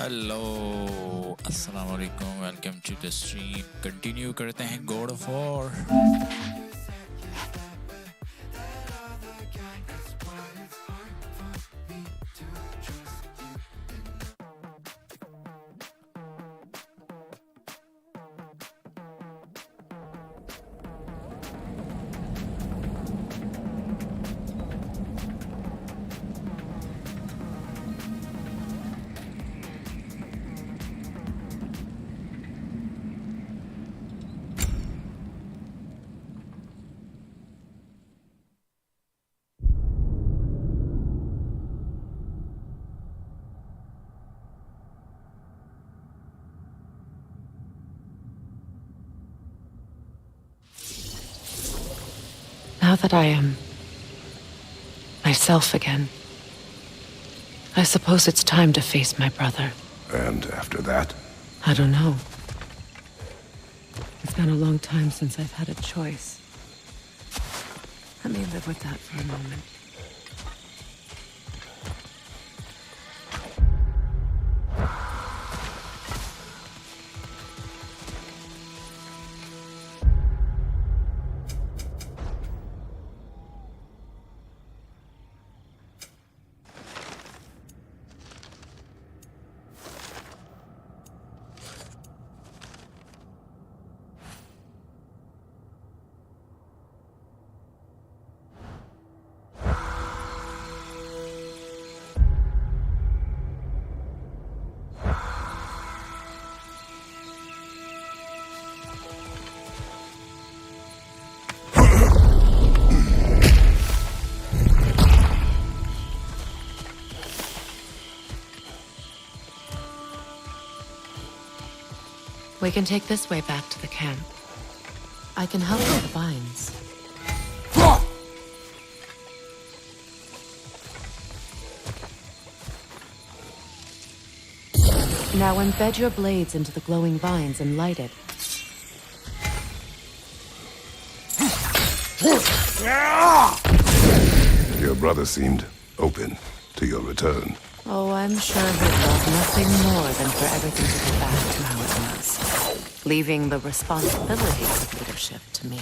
Hello अस्सलाम वालेकुम, welcome to the stream. Continue करते हैं God of War. Now that I am myself again, I suppose it's time to face my brother. And after that? I don't know. It's been a long time since I've had a choice. Let me live with that for a moment. We can take this way back to the camp. I can help with the vines. Now embed your blades into the glowing vines and light it. Your brother seemed open to your return. Oh, I'm sure he'd love nothing more than for everything to go back to how it was, leaving the responsibilities of leadership to me.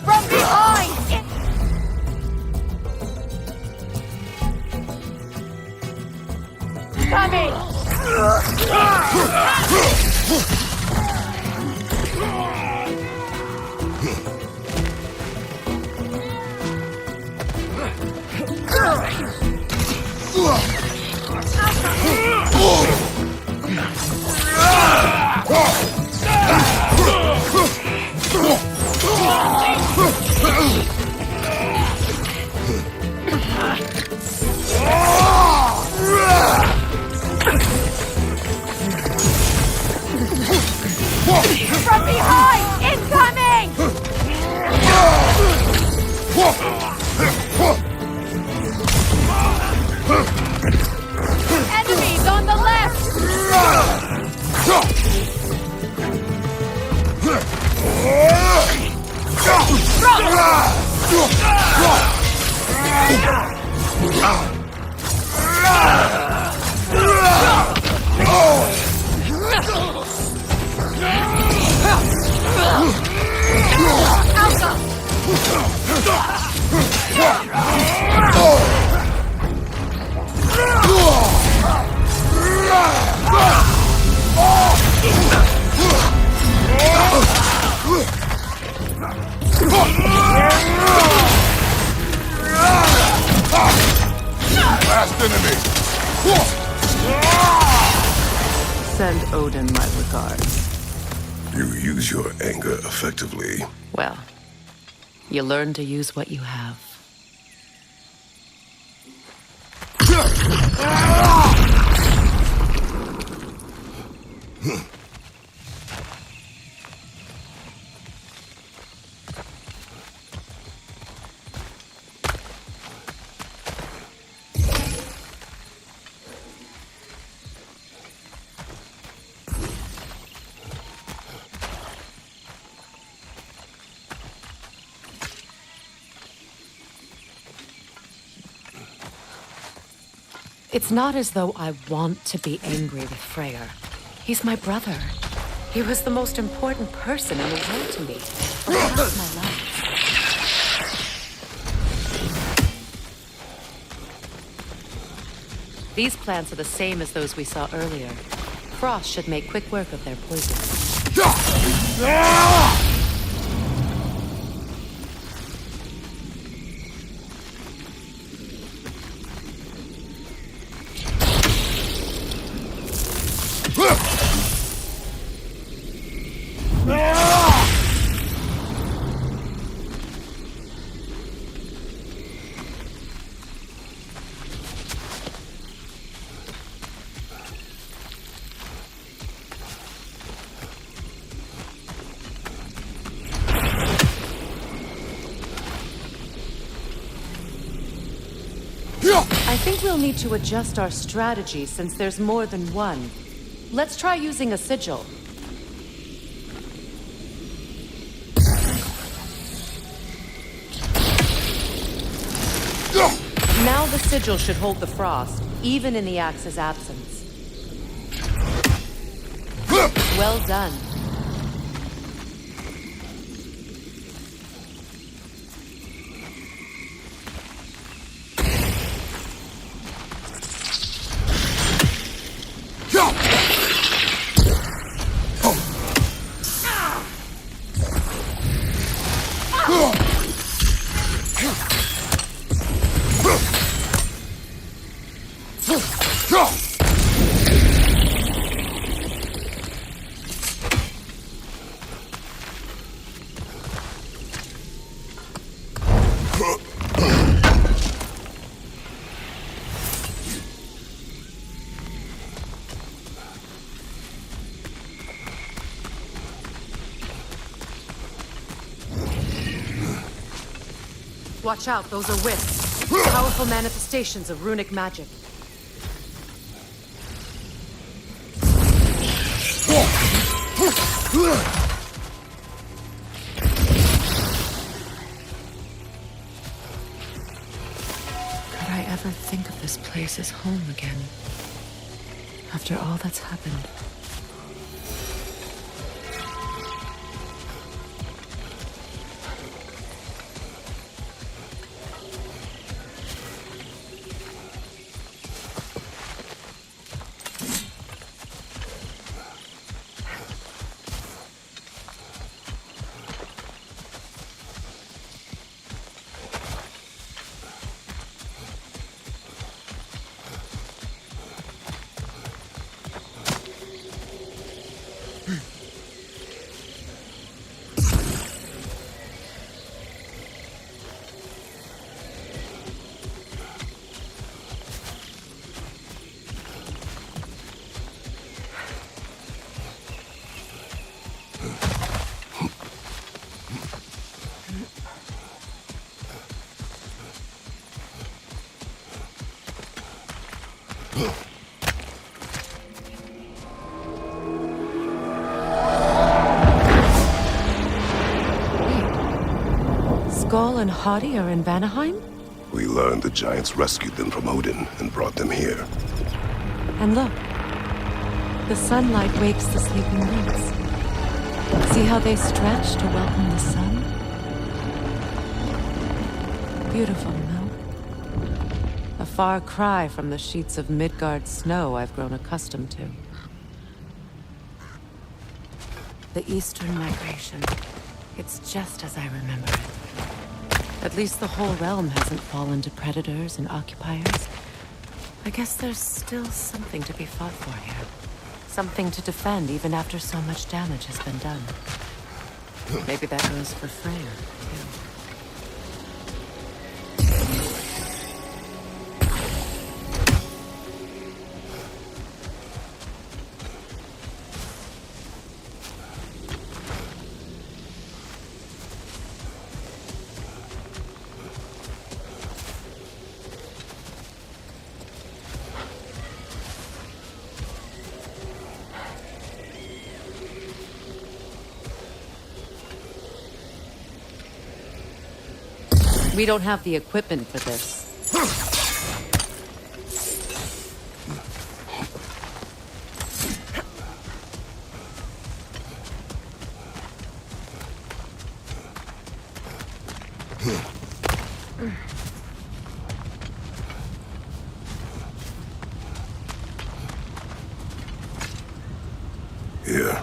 From behind! Coming! Send Odin my regards. You use your anger effectively. Well, you learn to use what you have. It's not as though I want to be angry with Freyr. He's my brother. He was the most important person in the world to me. Perhaps my life. These plants are the same as those we saw earlier. Frost should make quick work of their poison. I think we'll need to adjust our strategy since there's more than one. Let's try using a sigil. Now the sigil should hold the frost, even in the axe's absence. Well done. Watch out, those are wisps. Powerful manifestations of runic magic. Could I ever think of this place as home again? After all that's happened. Skull and Hadi are in Vanaheim? We learned the giants rescued them from Odin and brought them here. And look, the sunlight wakes the sleeping roots. See how they stretch to welcome the sun? Beautiful, no? A far cry from the sheets of Midgard snow I've grown accustomed to. The Eastern Migration. It's just as I remember it. At least the whole realm hasn't fallen to predators and occupiers. I guess there's still something to be fought for here. Something to defend even after so much damage has been done. Maybe that goes for Freya, too. We don't have the equipment for this. Here.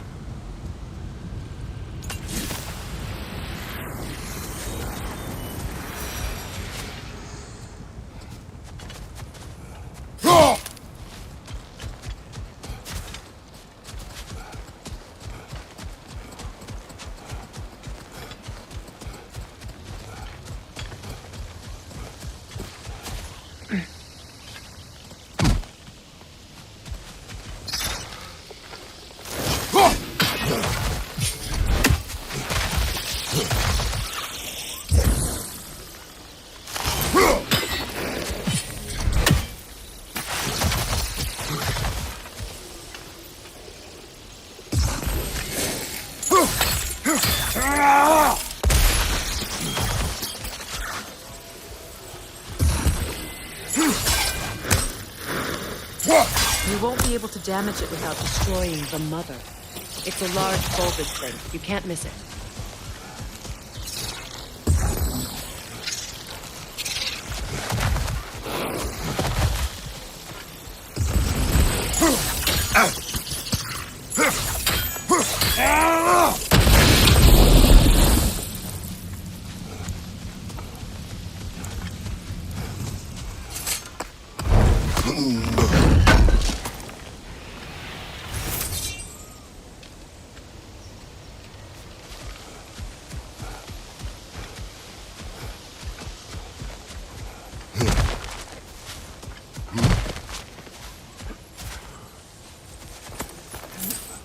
You won't be able to damage it without destroying the mother. It's a large bulbous thing. You can't miss it.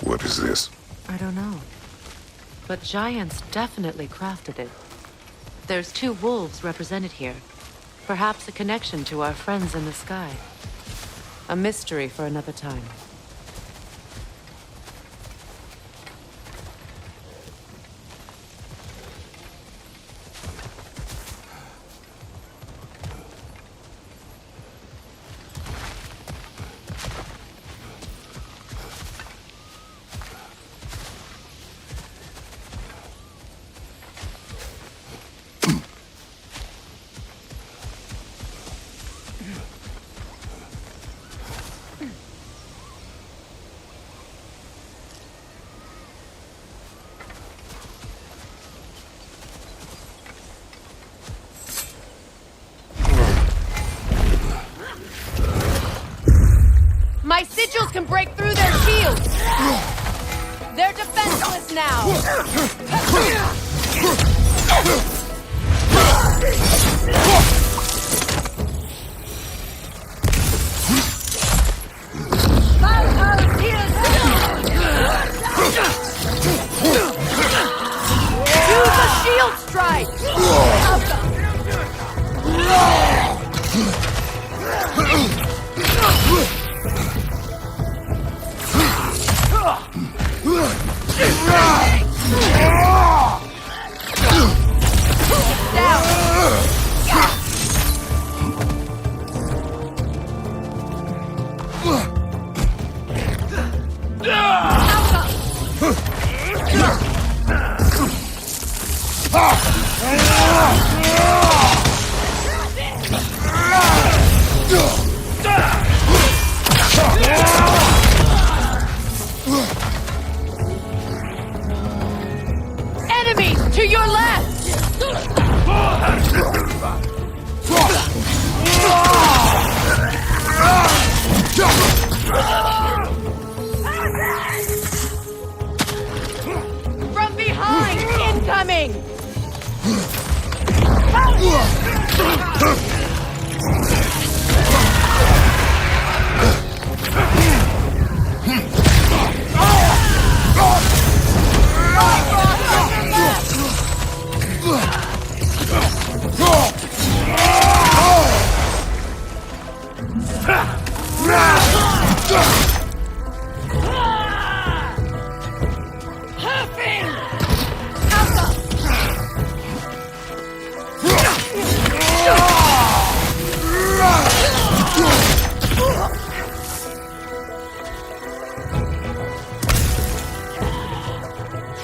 What is this? I don't know. But giants definitely crafted it. There's 2 wolves represented here. Perhaps a connection to our friends in the sky. A mystery for another time. My sigils can break through their shields! They're defenseless now! Use a shield strike! Enemies to your left!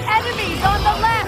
Enemies on the left!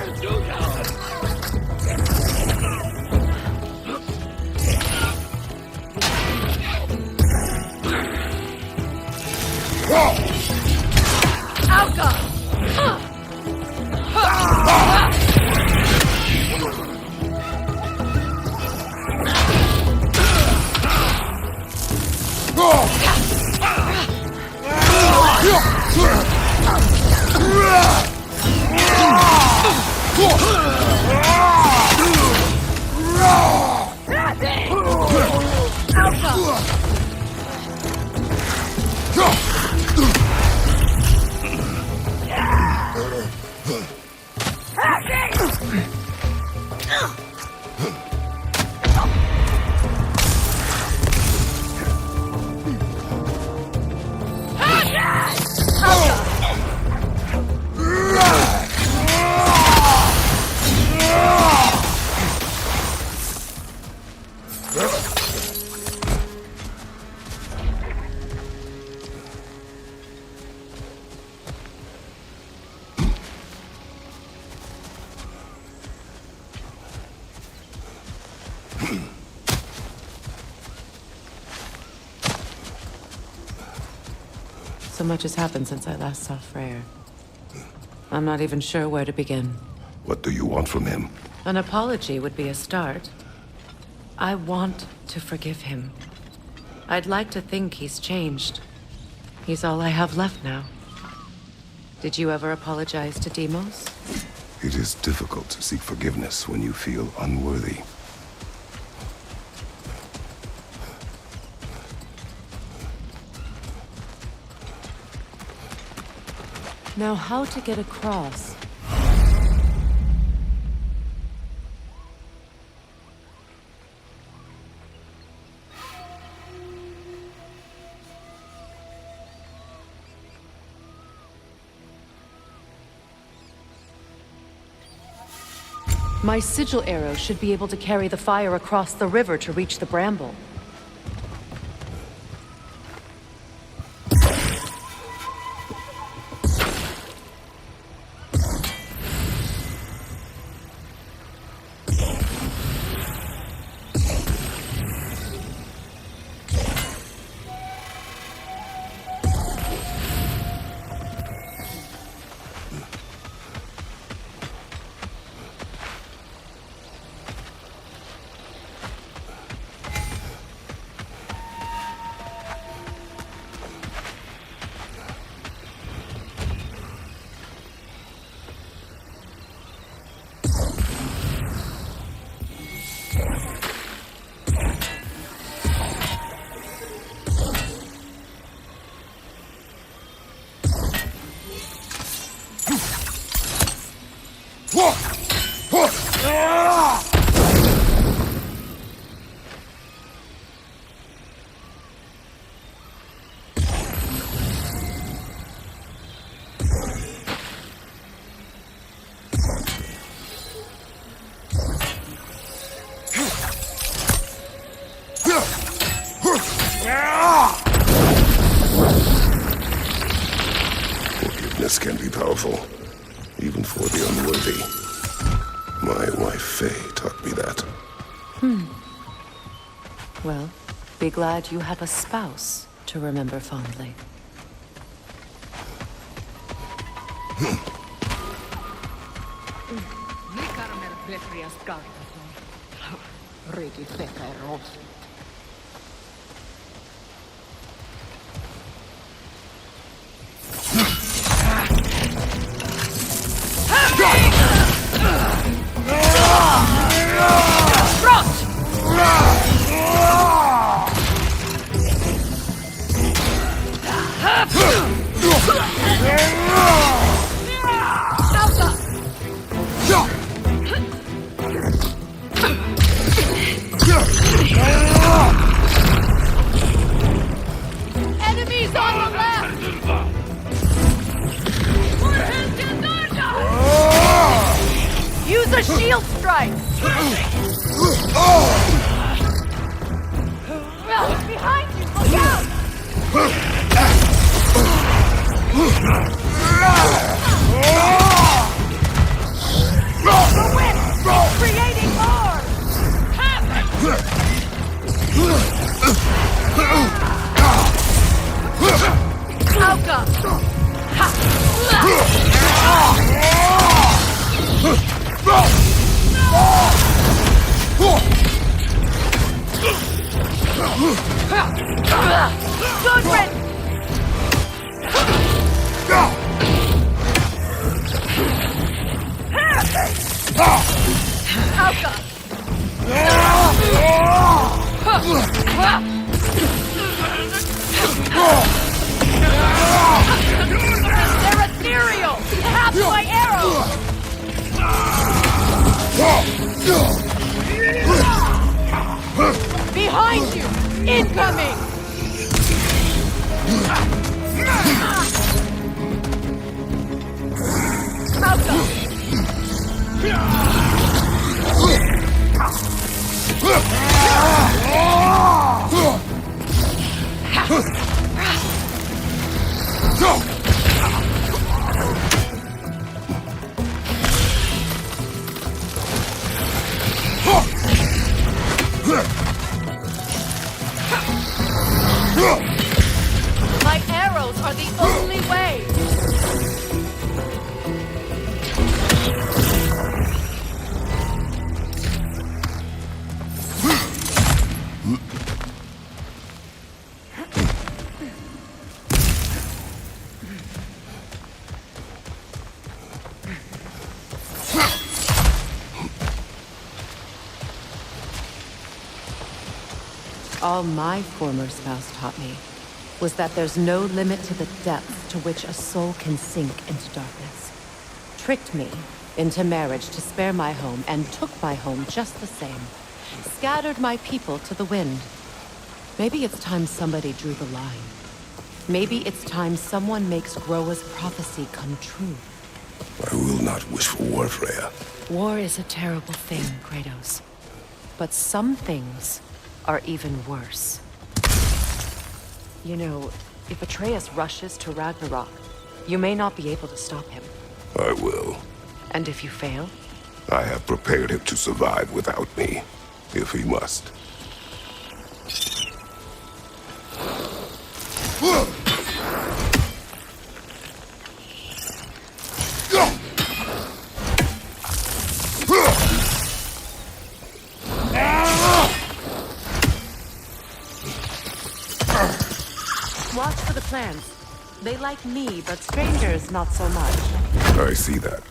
So much has happened since I last saw Freyr. I'm not even sure where to begin. What do you want from him? An apology would be a start. I want to forgive him. I'd like to think he's changed. He's all I have left now. Did you ever apologize to Demos? It is difficult to seek forgiveness when you feel unworthy. Now, how to get across? My sigil arrow should be able to carry the fire across the river to reach the bramble. Forgiveness can be powerful, even for the unworthy. My wife Faye taught me that. Well, be glad you have a spouse to remember fondly. Enemies on the left! Use a shield strike! Behind you! Look out! The wind! Creating more! Outcome! Good riddance! Outcome! They're ethereal! Half my arrows! Behind you! Incoming! Outcome! My arrows are the only way! All my former spouse taught me was that there's no limit to the depths to which a soul can sink into darkness. Tricked me into marriage to spare my home and took my home just the same. Scattered my people to the wind. Maybe it's time somebody drew the line. Maybe it's time someone makes Groa's prophecy come true. I will not wish for war, Freya. War is a terrible thing, Kratos. But some things are even worse. You know, if Atreus rushes to Ragnarok, you may not be able to stop him. I will. And if you fail? I have prepared him to survive without me, if he must. Watch for the plants. They like me, but strangers not so much. I see that.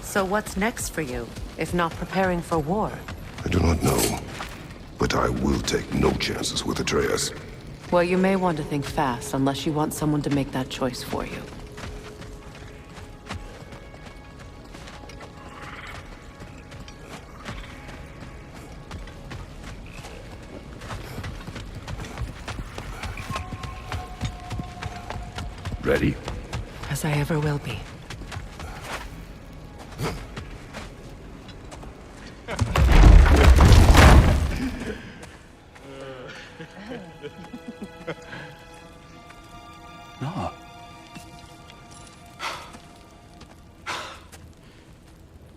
So what's next for you, if not preparing for war? I do not know, but I will take no chances with Atreus. Well, you may want to think fast, unless you want someone to make that choice for you. Ready? As I ever will be. No.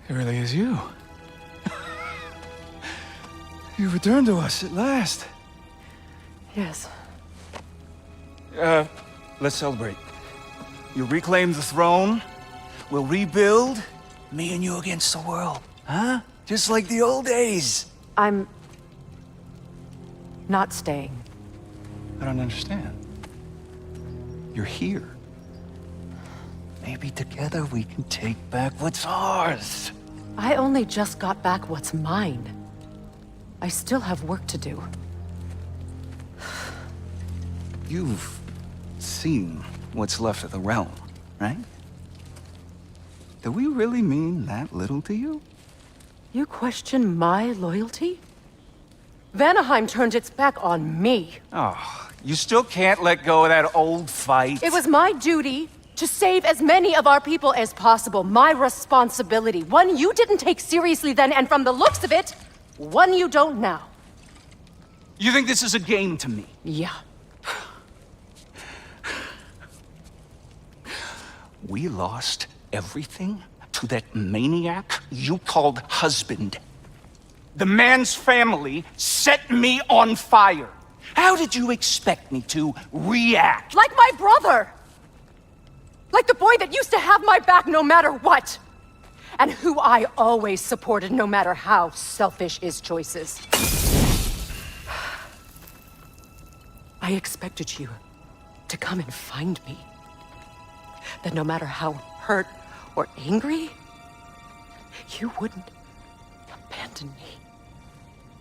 It really is you. You returned to us at last. Yes. Let's celebrate. You reclaim the throne, we'll rebuild, me and you against the world. Huh? Just like the old days. I'm... not staying. I don't understand. You're here. Maybe together we can take back what's ours. I only just got back what's mine. I still have work to do. You've seen what's left of the realm, right? Do we really mean that little to you? You question my loyalty? Vanaheim turned its back on me. Oh, you still can't let go of that old fight. It was my duty to save as many of our people as possible. My responsibility. One you didn't take seriously then, and from the looks of it, one you don't now. You think this is a game to me? Yeah. We lost everything to that maniac you called husband. The man's family set me on fire. How did you expect me to react? Like my brother! Like the boy that used to have my back no matter what! And who I always supported no matter how selfish his choices. I expected you to come and find me. That no matter how hurt or angry, you wouldn't abandon me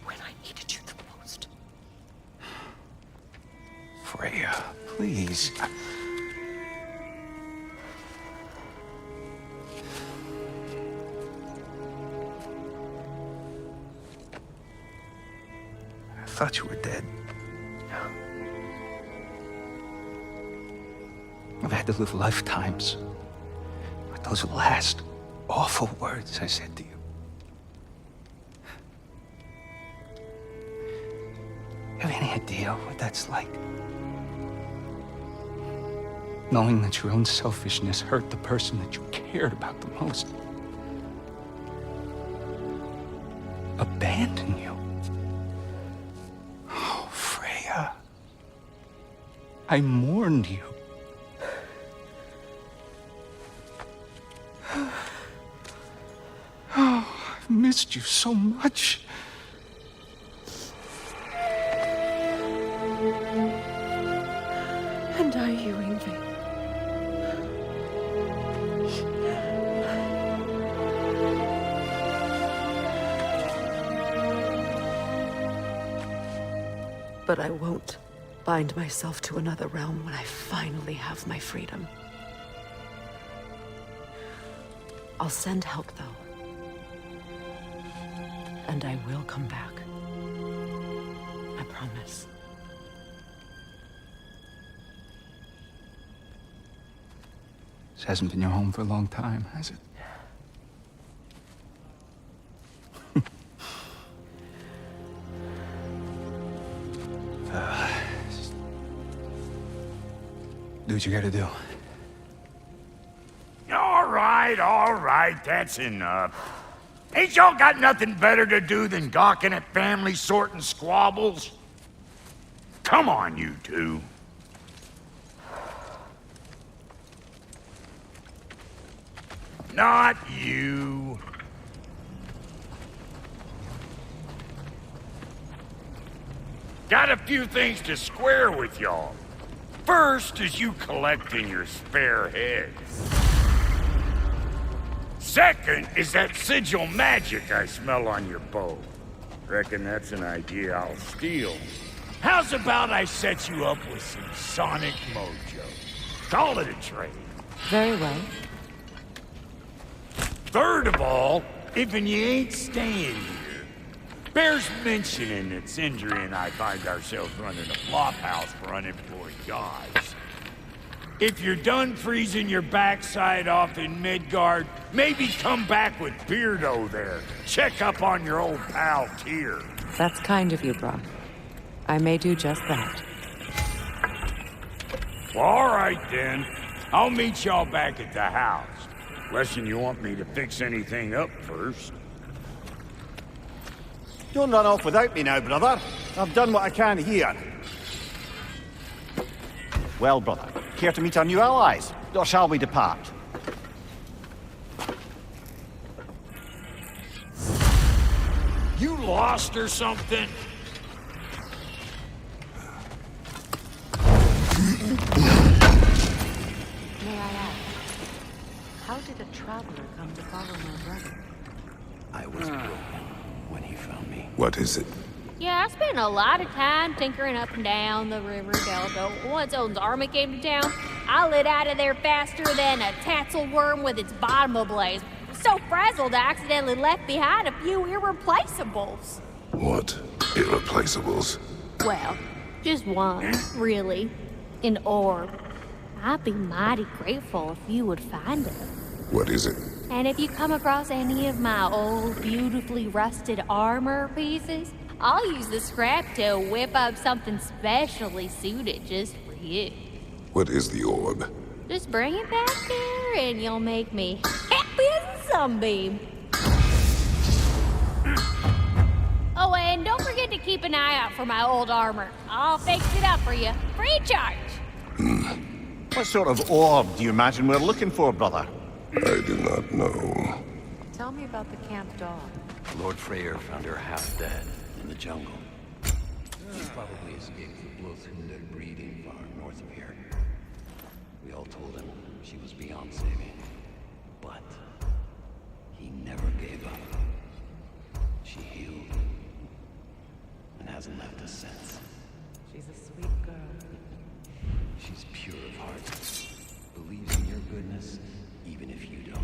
when I needed you the most. Freya, please. I thought you were dead. I've had to live lifetimes with those last awful words I said to you. You have any idea what that's like? Knowing that your own selfishness hurt the person that you cared about the most. Abandon you. Oh, Freya. I mourned you. Oh, I've missed you so much. And I you, Yngvi. But I won't bind myself to another realm when I finally have my freedom. I'll send help, though. And I will come back. I promise. This hasn't been your home for a long time, has it? Do what you gotta do. All right, that's enough. Ain't y'all got nothing better to do than gawking at family sorting squabbles? Come on, you two. Not you. Got a few things to square with y'all. First is you collecting your spare heads. Second is that sigil magic I smell on your bow. Reckon that's an idea I'll steal. How's about I set you up with some sonic mojo? Call it a trade. Very well. Third of all, if you ain't staying here, bears mentioning that Sindri and I find ourselves running a flop house for unemployed guys. If you're done freezing your backside off in Midgard, maybe come back with Beardo there. Check up on your old pal Tyr. That's kind of you, Brock. I may do just that. Well, all right then. I'll meet y'all back at the house. Unless you want me to fix anything up first. Don't run off without me now, brother. I've done what I can here. Well, brother, care to meet our new allies? Or shall we depart? You lost or something? May I ask, how did a traveler come to follow my brother? I was broken when he found me. What is it? Yeah, I spent a lot of time tinkering up and down the river Delta. Once Odin's army came to town, I lit out of there faster than a tassel worm with its bottom ablaze. So frazzled, I accidentally left behind a few irreplaceables. What irreplaceables? Well, just one, really. An orb. I'd be mighty grateful if you would find it. What is it? And if you come across any of my old, beautifully rusted armor pieces, I'll use the scrap to whip up something specially suited just for you. What is the orb? Just bring it back here and you'll make me happy as a sunbeam. Oh, and don't forget to keep an eye out for my old armor. I'll fix it up for you, free of charge. What sort of orb do you imagine we're looking for, brother? I do not know. Tell me about the camp dog. Lord Freyr found her half dead in the jungle. She probably escaped the Blothunde breeding farm north of here. We all told him she was beyond saving. But he never gave up. She healed and hasn't left us since. She's a sweet girl. She's pure of heart. Believes in your goodness, even if you don't.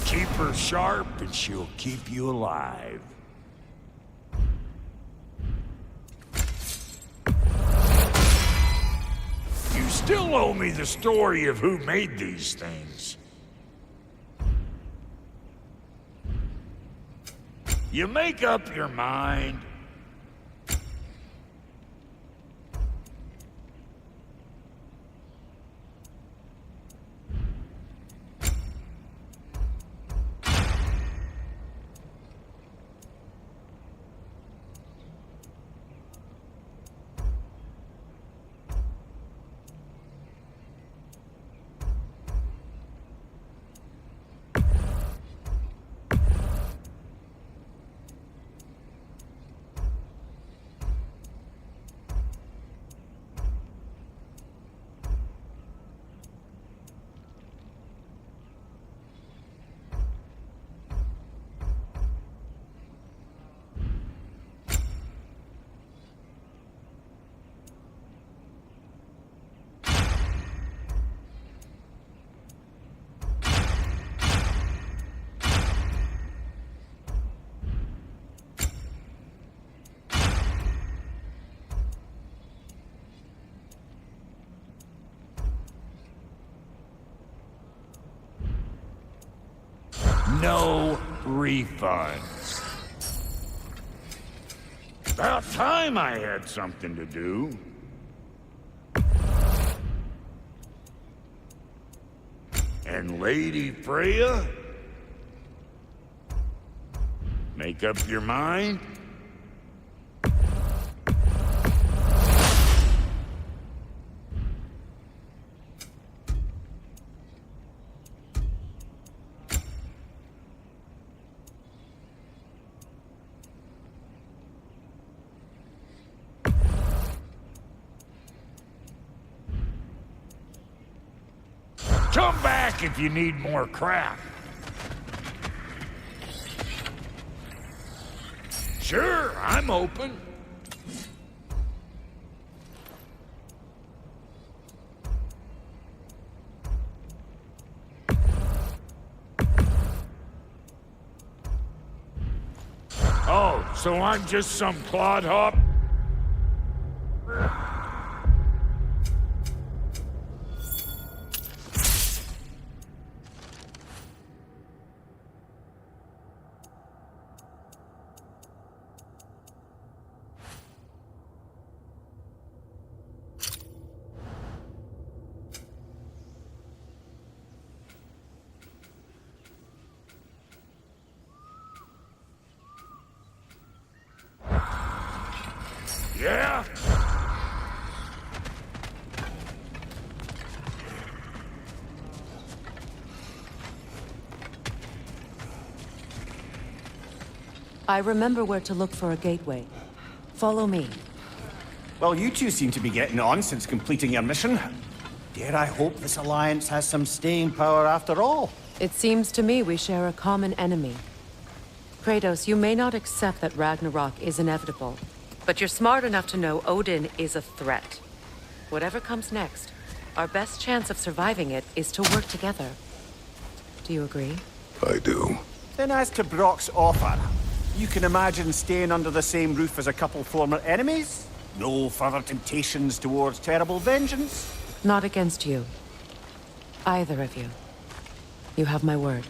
Keep her sharp and she'll keep you alive. You still owe me the story of who made these things. You make up your mind. no refunds. About time I had something to do. And Lady Freya? Make up your mind? Come back if you need more crap. Sure, I'm open. Oh, so I'm just some clodhop? Yeah? I remember where to look for a gateway. Follow me. Well, you two seem to be getting on since completing your mission. Dare I hope this alliance has some staying power after all? It seems to me we share a common enemy. Kratos, you may not accept that Ragnarok is inevitable, but you're smart enough to know Odin is a threat. Whatever comes next, our best chance of surviving it is to work together. Do you agree? I do. Then as to Brock's offer, you can imagine staying under the same roof as a couple former enemies? No further temptations towards terrible vengeance? Not against you. Either of you. You have my word.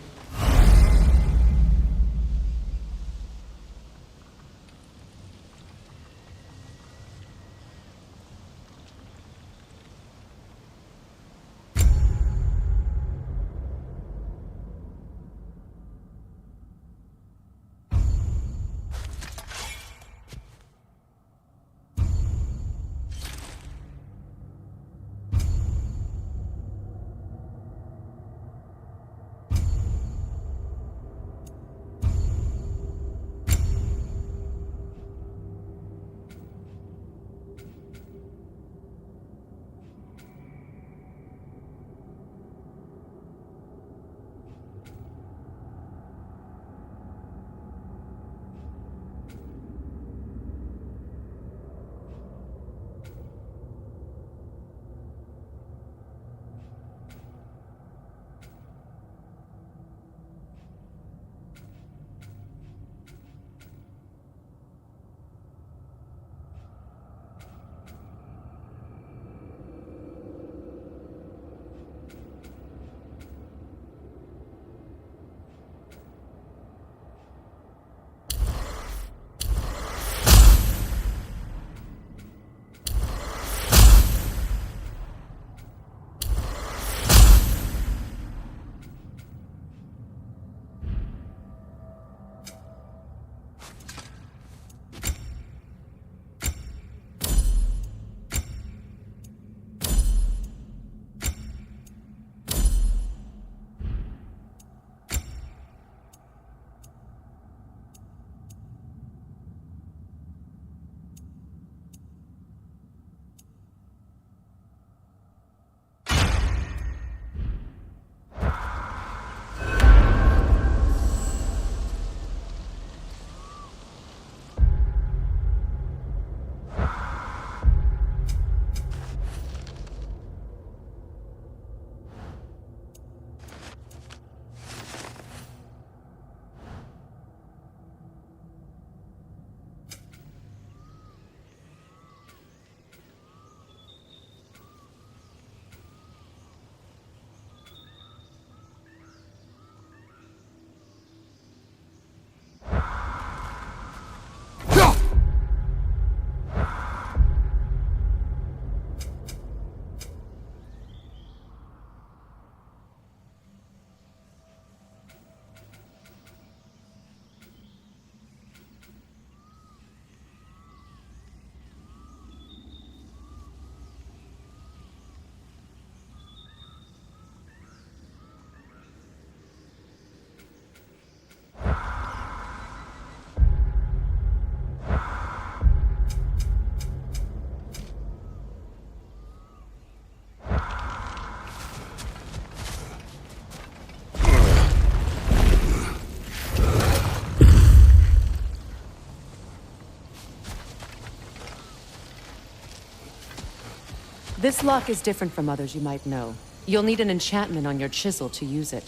This lock is different from others you might know. You'll need an enchantment on your chisel to use it.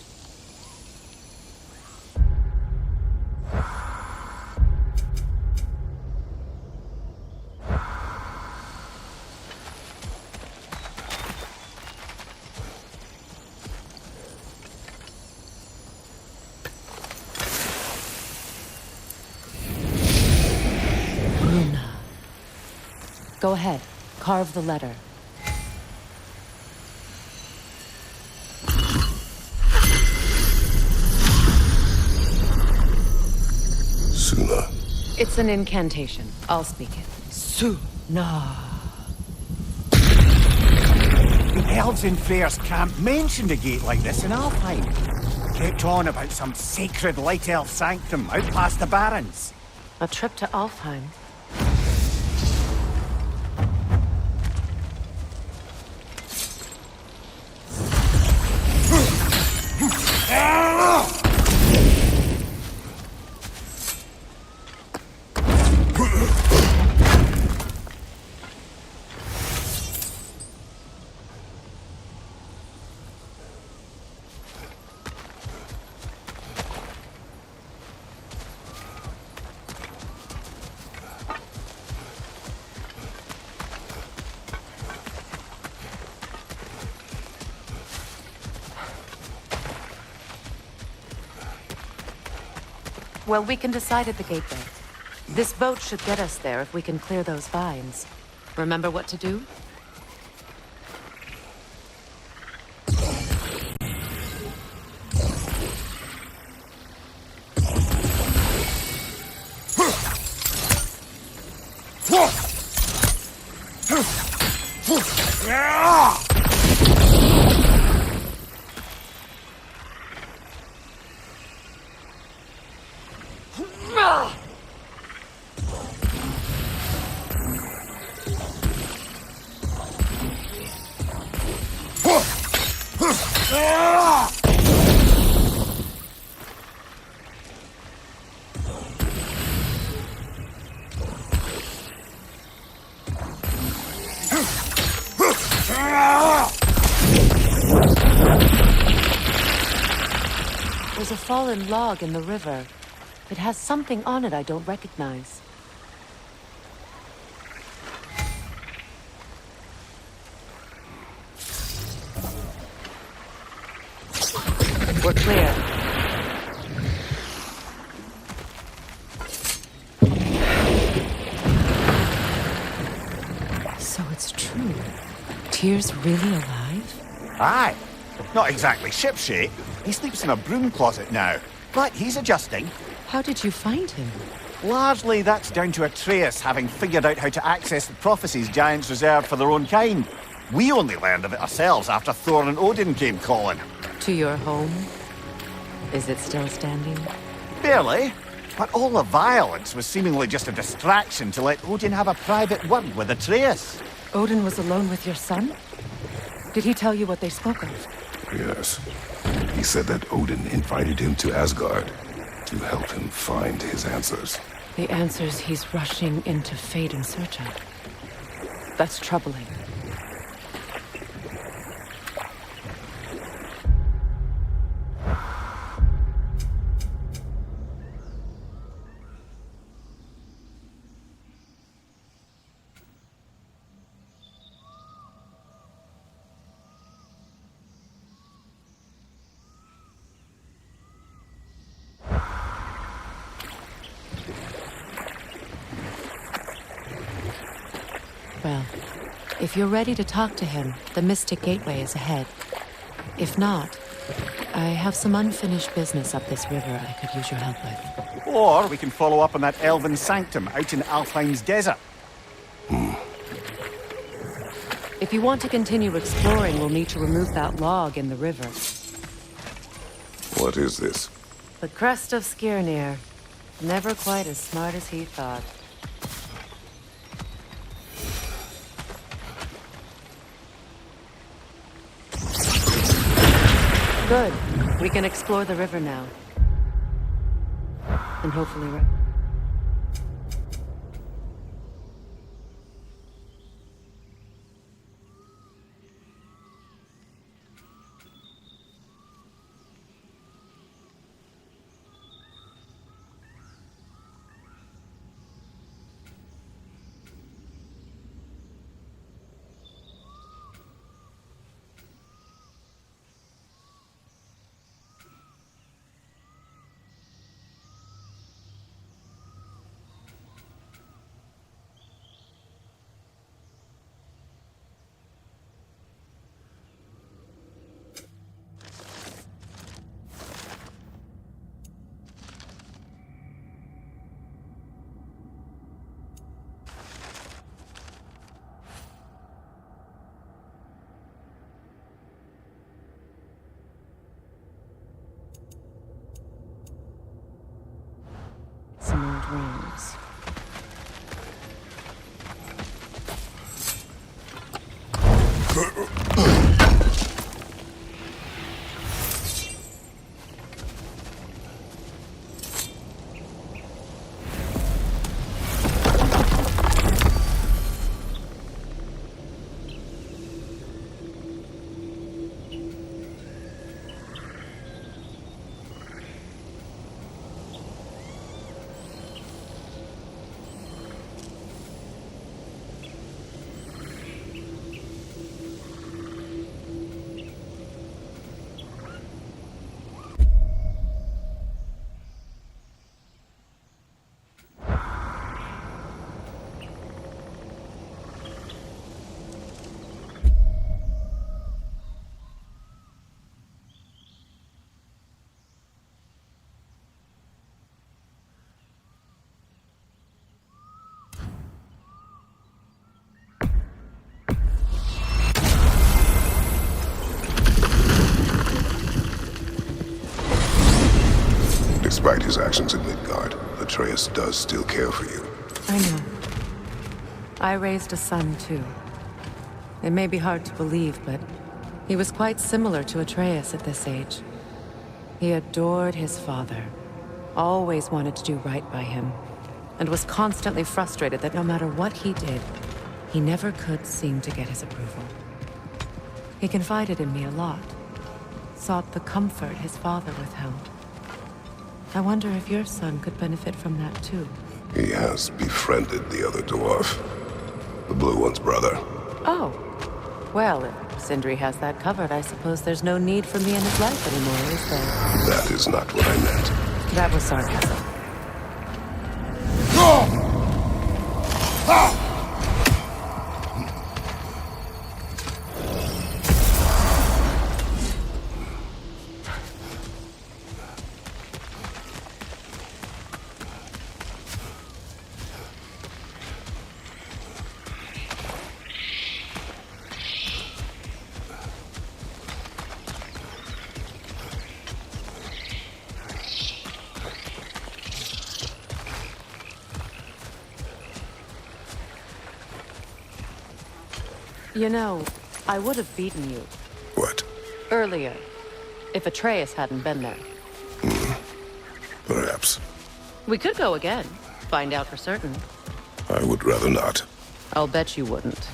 Go ahead. Carve the letter. Suna. It's an incantation. I'll speak it. Suna. The elves in Freyr's camp mentioned a gate like this in Alfheim. Kept on about some sacred light elf sanctum out past the Barrens. A trip to Alfheim. Well, we can decide at the gateway. This boat should get us there if we can clear those vines. Remember what to do? There's a fallen log in the river. It has something on it I don't recognize. We're clear. So it's true. Tyr's really alive? Aye. Not exactly shipshape. He sleeps in a broom closet now. But he's adjusting. How did you find him? Largely that's down to Atreus having figured out how to access the prophecies giants reserved for their own kind. We only learned of it ourselves after Thor and Odin came calling. To your home? Is it still standing? Barely. But all the violence was seemingly just a distraction to let Odin have a private word with Atreus. Odin was alone with your son? Did he tell you what they spoke of? Yes. He said that Odin invited him to Asgard to help him find his answers. The answers he's rushing into fate in search of. That's troubling. Well, if you're ready to talk to him, the Mystic Gateway is ahead. If not, I have some unfinished business up this river I could use your help with. Or we can follow up on that elven sanctum out in Alfheim's desert. If you want to continue exploring, we'll need to remove that log in the river. What is this? The crest of Skirnir. Never quite as smart as he thought. Good. We can explore the river now. And hopefully... Despite his actions in Midgard, Atreus does still care for you. I know. I raised a son, too. It may be hard to believe, but he was quite similar to Atreus at this age. He adored his father, always wanted to do right by him, and was constantly frustrated that no matter what he did, he never could seem to get his approval. He confided in me a lot, sought the comfort his father withheld. I wonder if your son could benefit from that too. He has befriended the other dwarf. The blue one's brother. Oh. Well, if Sindri has that covered, I suppose there's no need for me in his life anymore, is there? That is not what I meant. That was sarcasm. You know, I would have beaten you. What? Earlier, if Atreus hadn't been there. Perhaps. We could go again, find out for certain. I would rather not. I'll bet you wouldn't.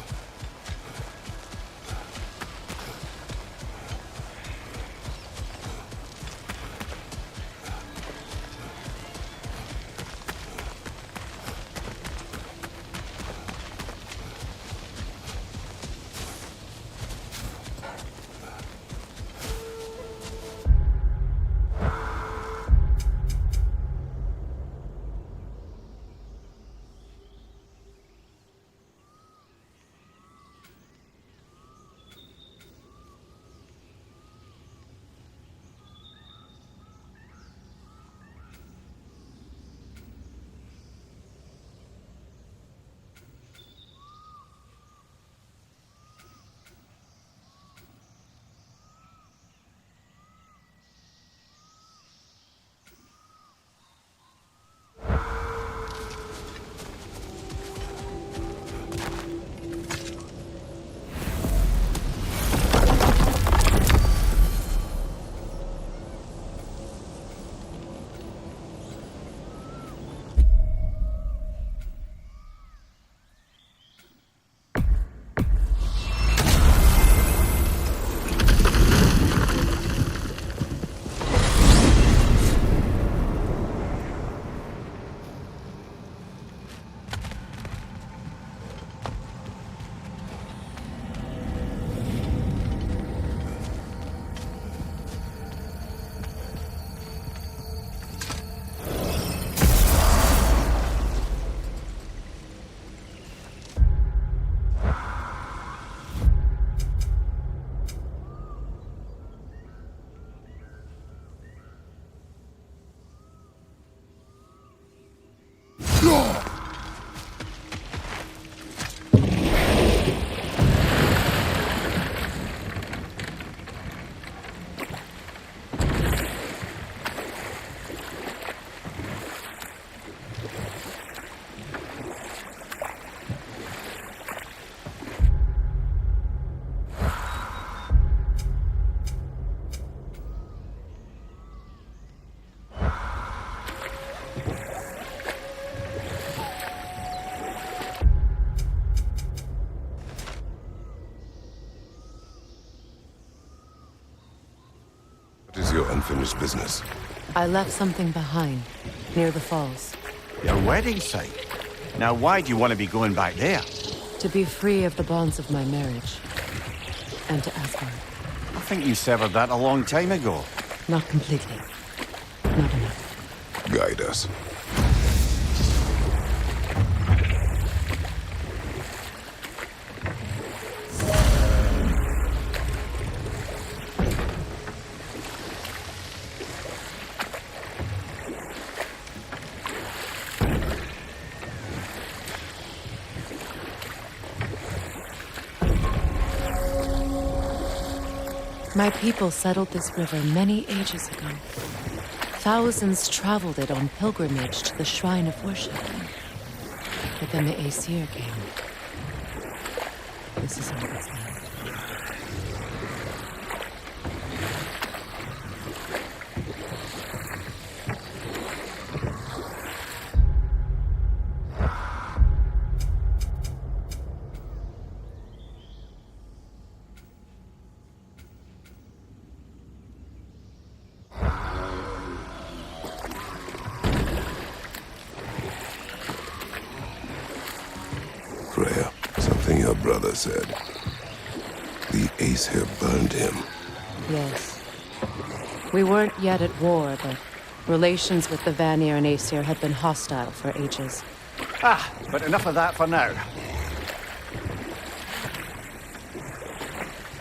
Your unfinished business. I left something behind, near the falls. Your wedding site? Now why do you want to be going back there? To be free of the bonds of my marriage. And to Asgard. I think you severed that a long time ago. Not completely. Not enough. Guide us. My people settled this river many ages ago. thousands traveled it on pilgrimage to the shrine of worship. But then the Aesir came. This is all that's left. Freya, something your brother said. The Aesir burned him. Yes. We weren't yet at war, but relations with the Vanir and Aesir had been hostile for ages. But enough of that for now.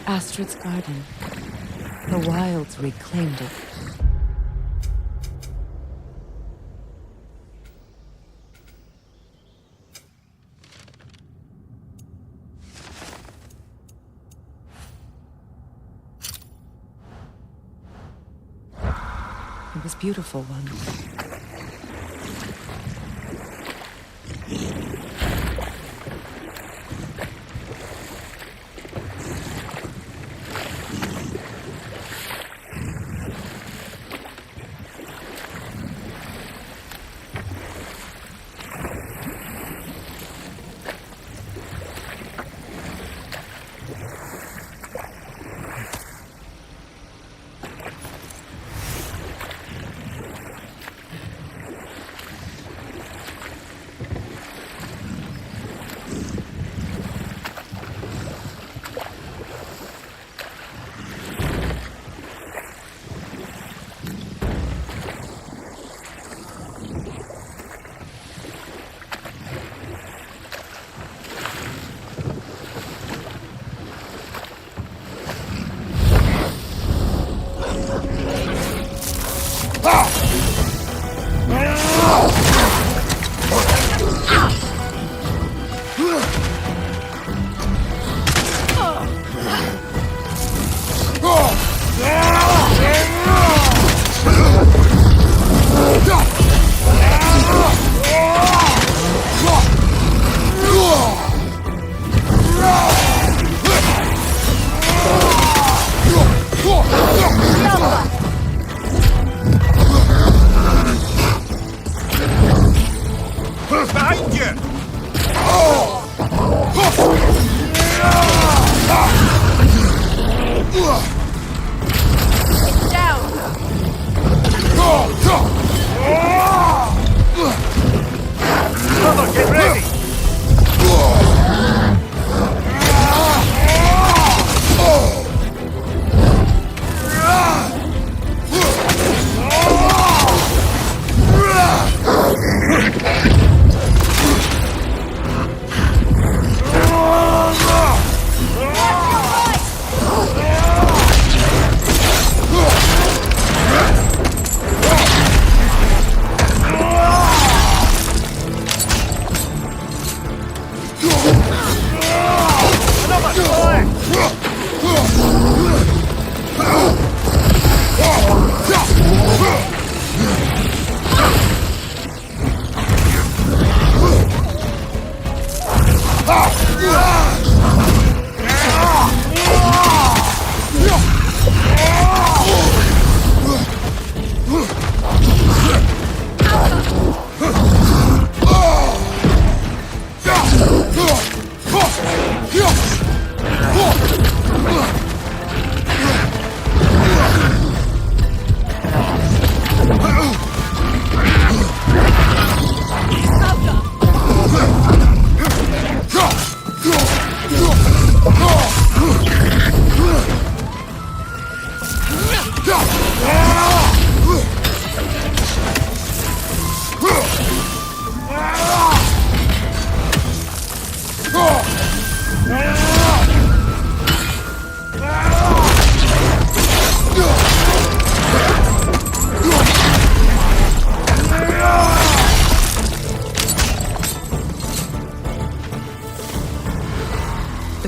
Astrid's garden. The wilds reclaimed it. It was beautiful once.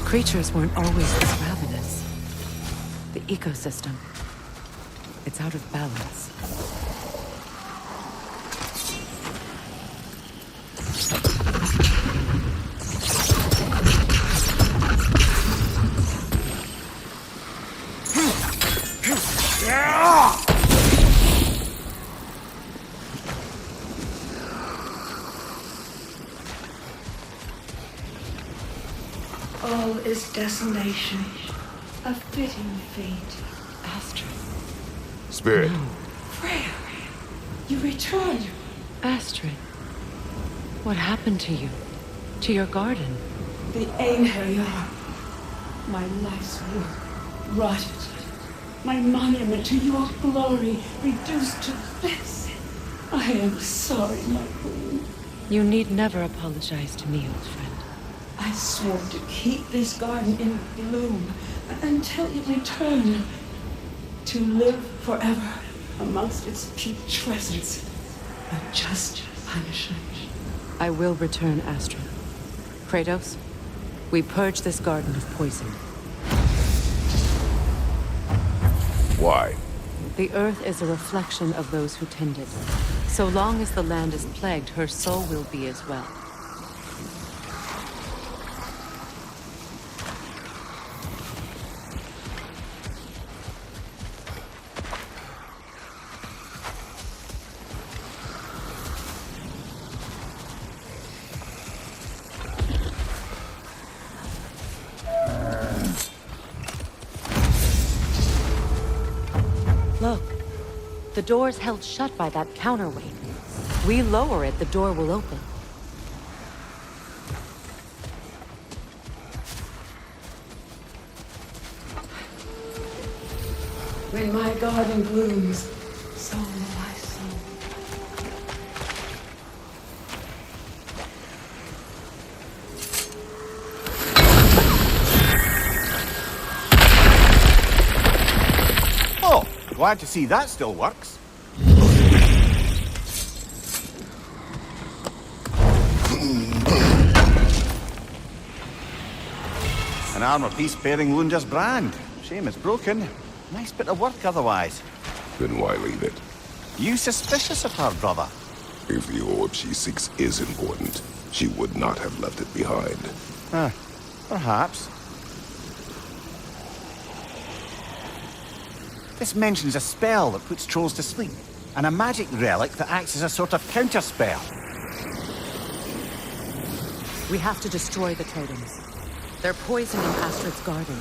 Creatures weren't always this ravenous. The ecosystem, it's out of balance. this desolation. A fitting fate. Astrid. Spirit. Freya, you returned. Astrid. What happened to you? To your garden? The Einherjar. My life's work rotted. My monument to your glory reduced to this. I am sorry, my queen. You need never apologize to me, old friend. I swore to keep this garden in bloom until you return. To live forever amongst its putrescence. A just punishment. I will return, Astrid. Kratos, we purge this garden of poison. Why? The earth is a reflection of those who tend it. So long as the land is plagued, her soul will be as well. Look, the door's held shut by that counterweight. We lower it, the door will open. When my garden blooms, so will my soul. Oh, glad to see that still works. An armor piece bearing Lunda's brand. Shame it's broken. Nice bit of work otherwise. Then why leave it? You suspicious of her, brother? If the orb she seeks is important, she would not have left it behind. Perhaps. This mentions a spell that puts trolls to sleep, and a magic relic that acts as a sort of counterspell. We have to destroy the totems. They're poisoning Astrid's garden.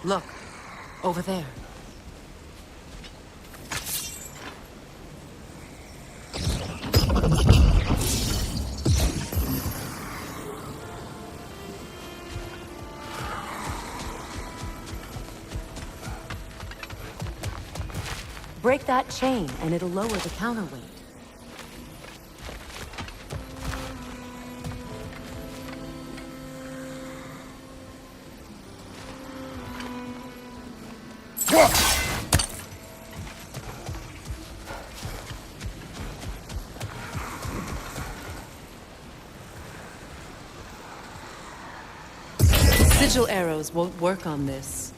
Look, over there. Break that chain, and it'll lower the counterweight. Sigil arrows won't work on this.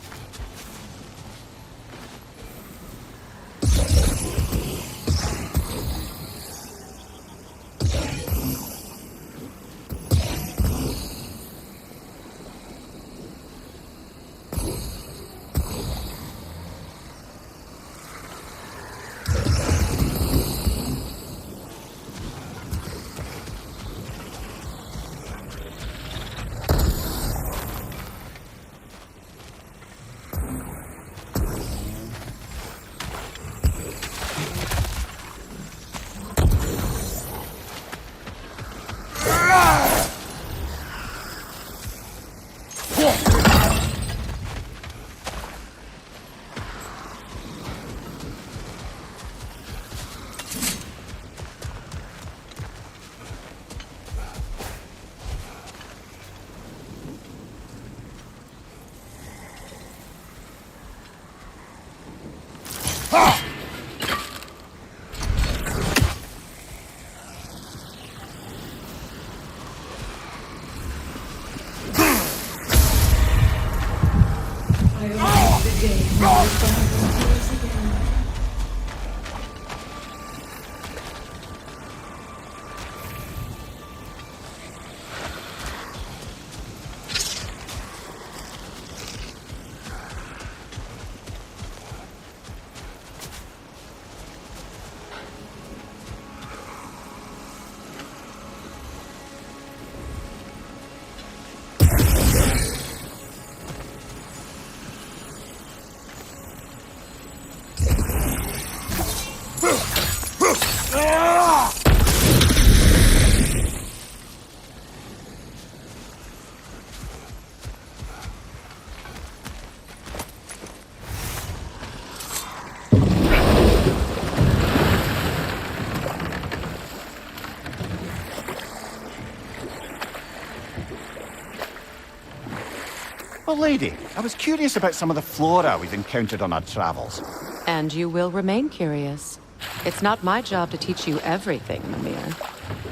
Well, lady, I was curious about some of the flora we've encountered on our travels. And you will remain curious. It's not my job to teach you everything, Mimir.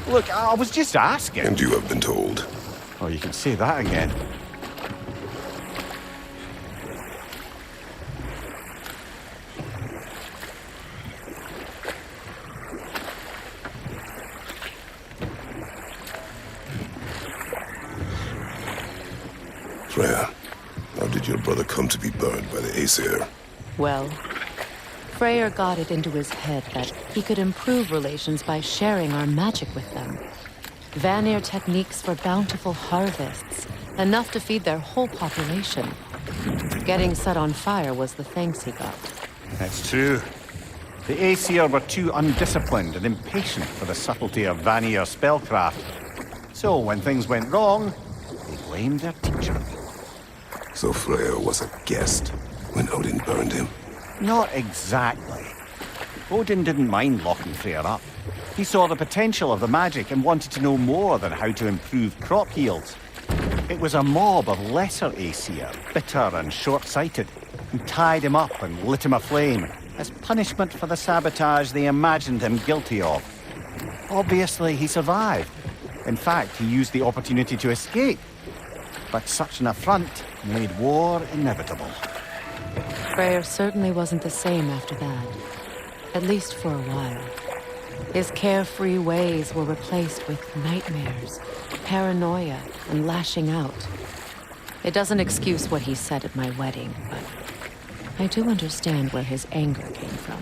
Look, I was just asking. And you have been told. Oh, you can say that again. Freya, how did your brother come to be burned by the Aesir? Well, Freyr got it into his head that he could improve relations by sharing our magic with them. Vanir techniques for bountiful harvests, enough to feed their whole population. Getting set on fire was the thanks he got. That's true. The Aesir were too undisciplined and impatient for the subtlety of Vanir spellcraft. So when things went wrong, they blamed their teacher. So Freya was a guest when Odin burned him? Not exactly. Odin didn't mind locking Freya up. He saw the potential of the magic and wanted to know more than how to improve crop yields. It was a mob of lesser Aesir, bitter and short-sighted, who tied him up and lit him aflame as punishment for the sabotage they imagined him guilty of. Obviously, he survived. In fact, he used the opportunity to escape. But such an affront made war inevitable. Freyr certainly wasn't the same after that. At least for a while. His carefree ways were replaced with nightmares, paranoia, and lashing out. It doesn't excuse what he said at my wedding, but I do understand where his anger came from.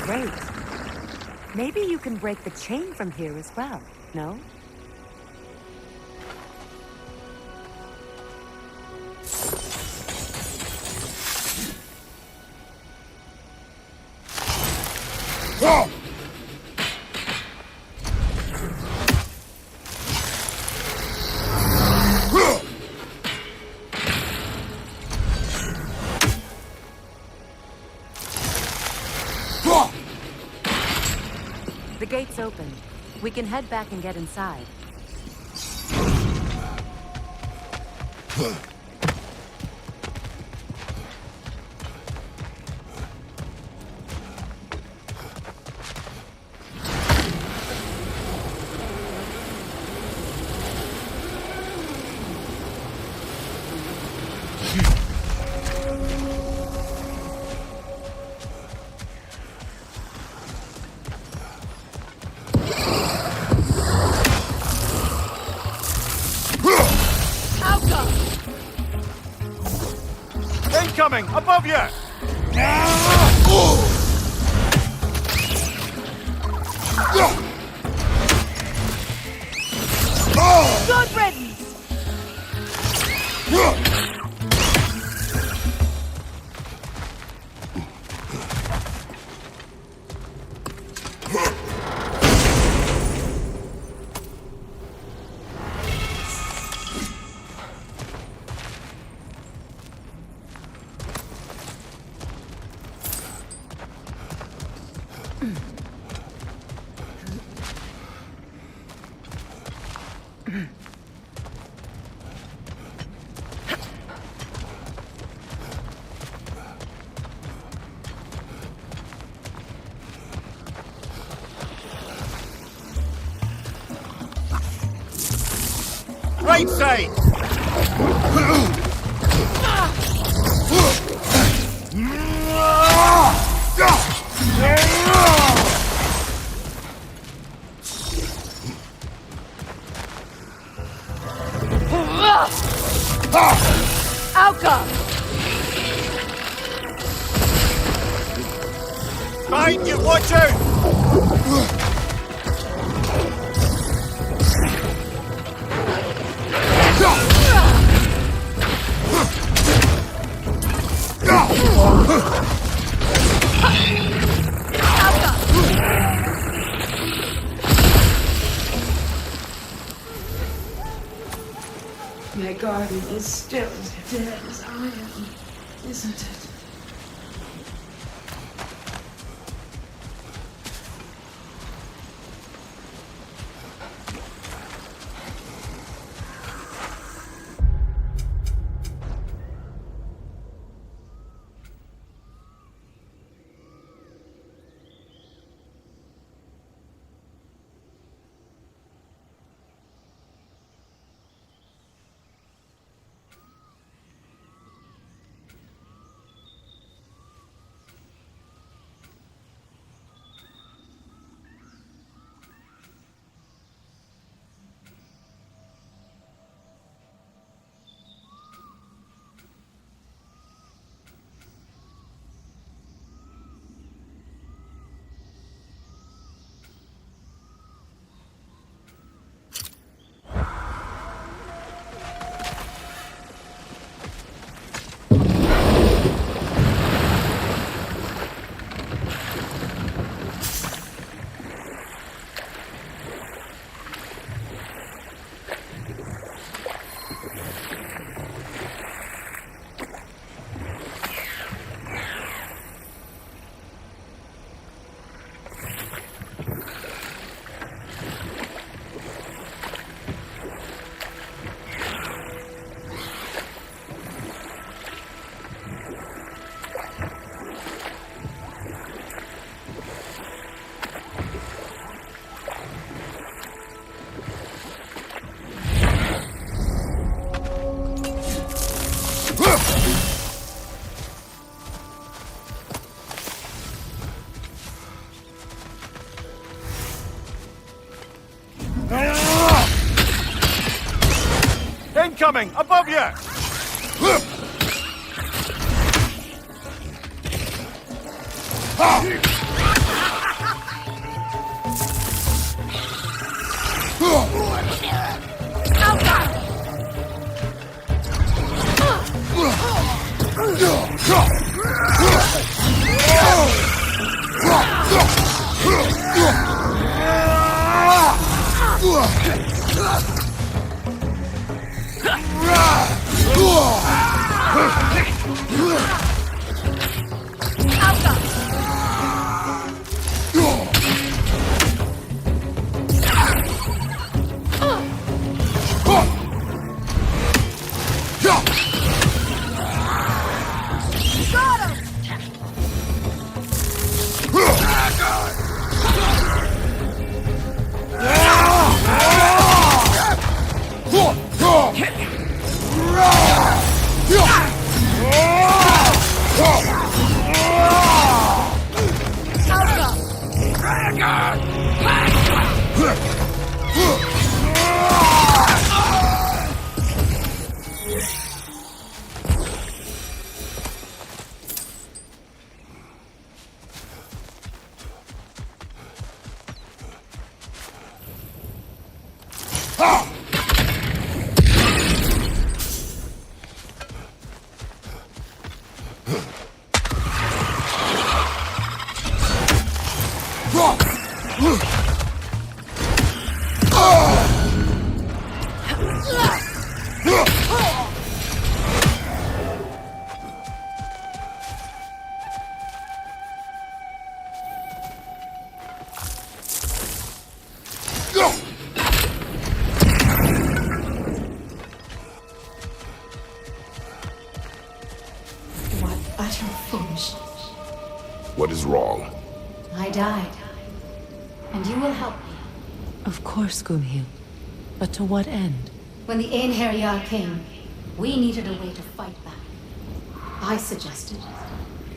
Great. Maybe you can break the chain from here as well, no? The gate's open. We can head back and get inside. Incoming! Above you! Good riddance! Right side! Outcome! Behind you, watch out! My garden is still as dead as I am, isn't it? Incoming! Above you! What utter foolishness. What is wrong? I died. And you will help me. Of course, Gunhil. But to what end? When the Einherjar came, we needed a way to fight back. I suggested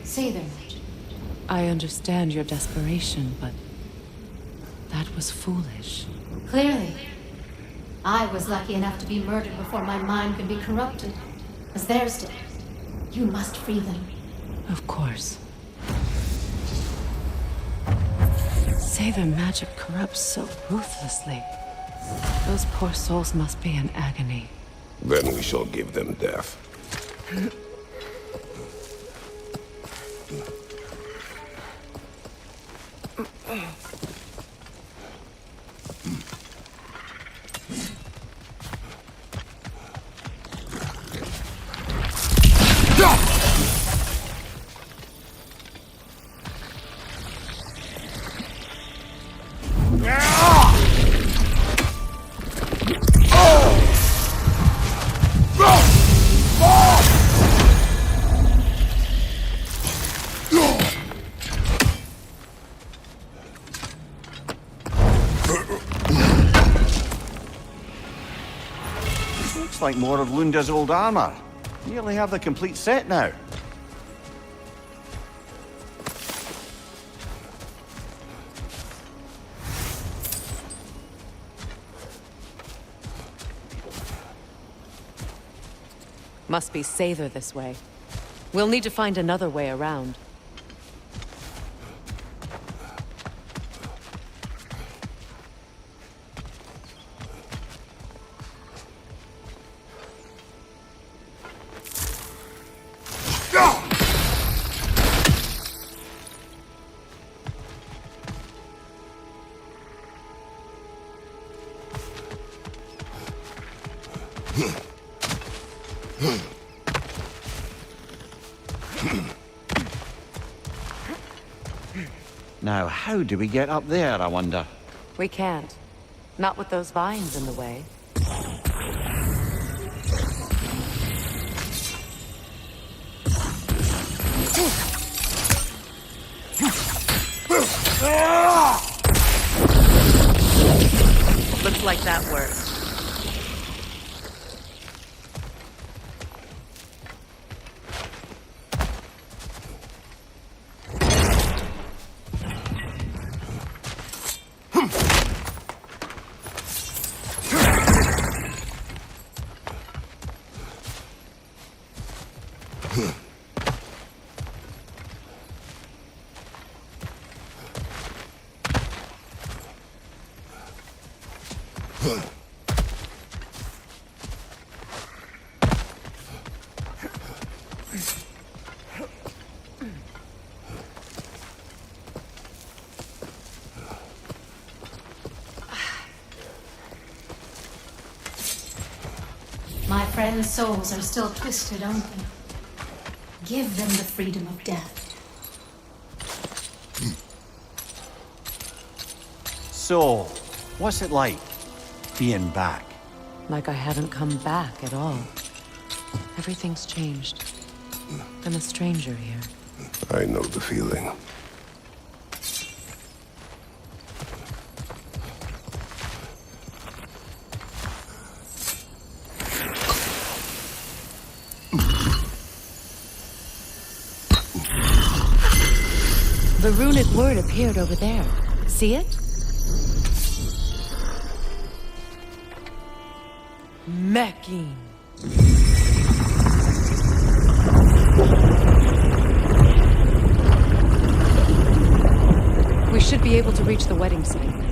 say their magic. I understand your desperation, but that was foolish. Clearly. I was lucky enough to be murdered before my mind could be corrupted, as theirs did. You must free them. Of course. Say their magic corrupts so ruthlessly. Those poor souls must be in agony. Then we shall give them death. Looks like more of Lunda's old armor. Nearly have the complete set now. Must be Sather this way. We'll need to find another way around. Now, how do we get up there, I wonder? We can't. Not with those vines in the way. Looks like that worked. My friends' souls are still twisted, aren't they? Give them the freedom of death. So, what's it like, being back? Like I haven't come back at all. Everything's changed. I'm a stranger here. I know the feeling. The runic word appeared over there. See it? Mekin. We should be able to reach the wedding site now.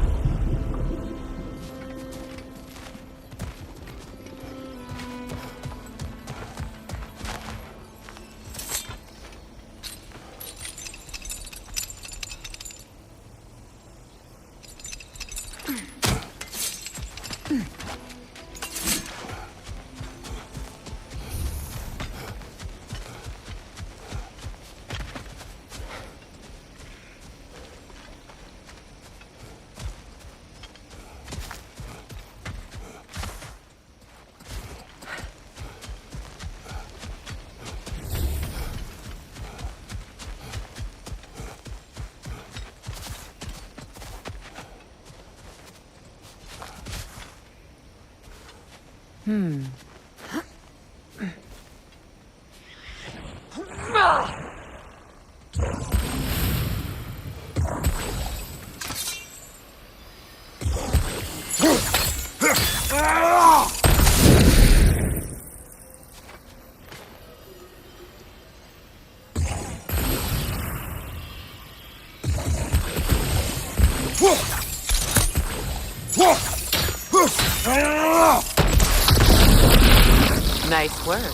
Nice work.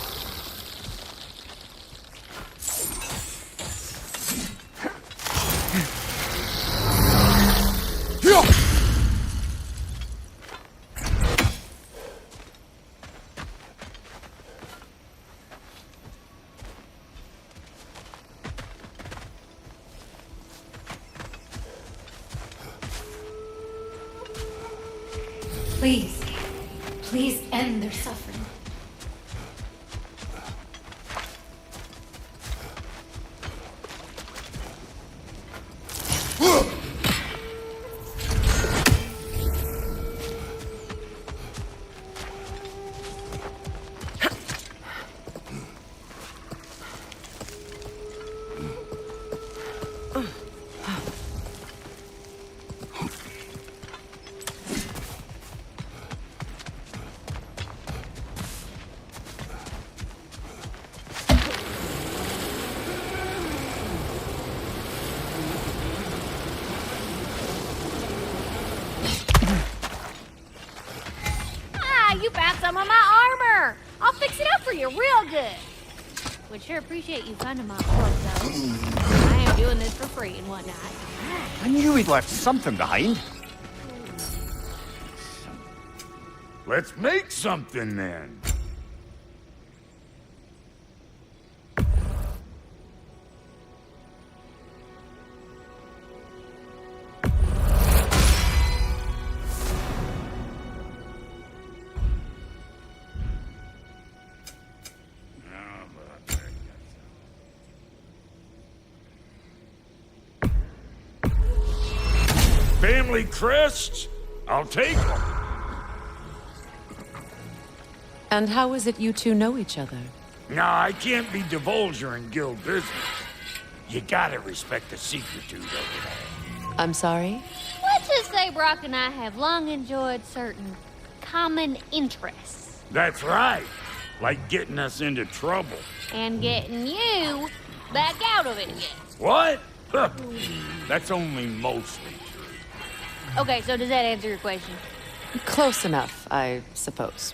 Please, please end their suffering. You found some of my armor! I'll fix it up for you real good! Would sure appreciate you finding my clothes, though. I am doing this for free and whatnot. I knew he'd left something behind. Let's make something then. Family crests? I'll take them. And how is it you two know each other? Nah, I can't be divulger in guild business. You gotta respect the secretude over there. I'm sorry? Let's just say Brock and I have long enjoyed certain common interests. That's right. Like getting us into trouble. And getting you back out of it again. What? Huh. That's only mostly true. Okay, so does that answer your question? Close enough, I suppose.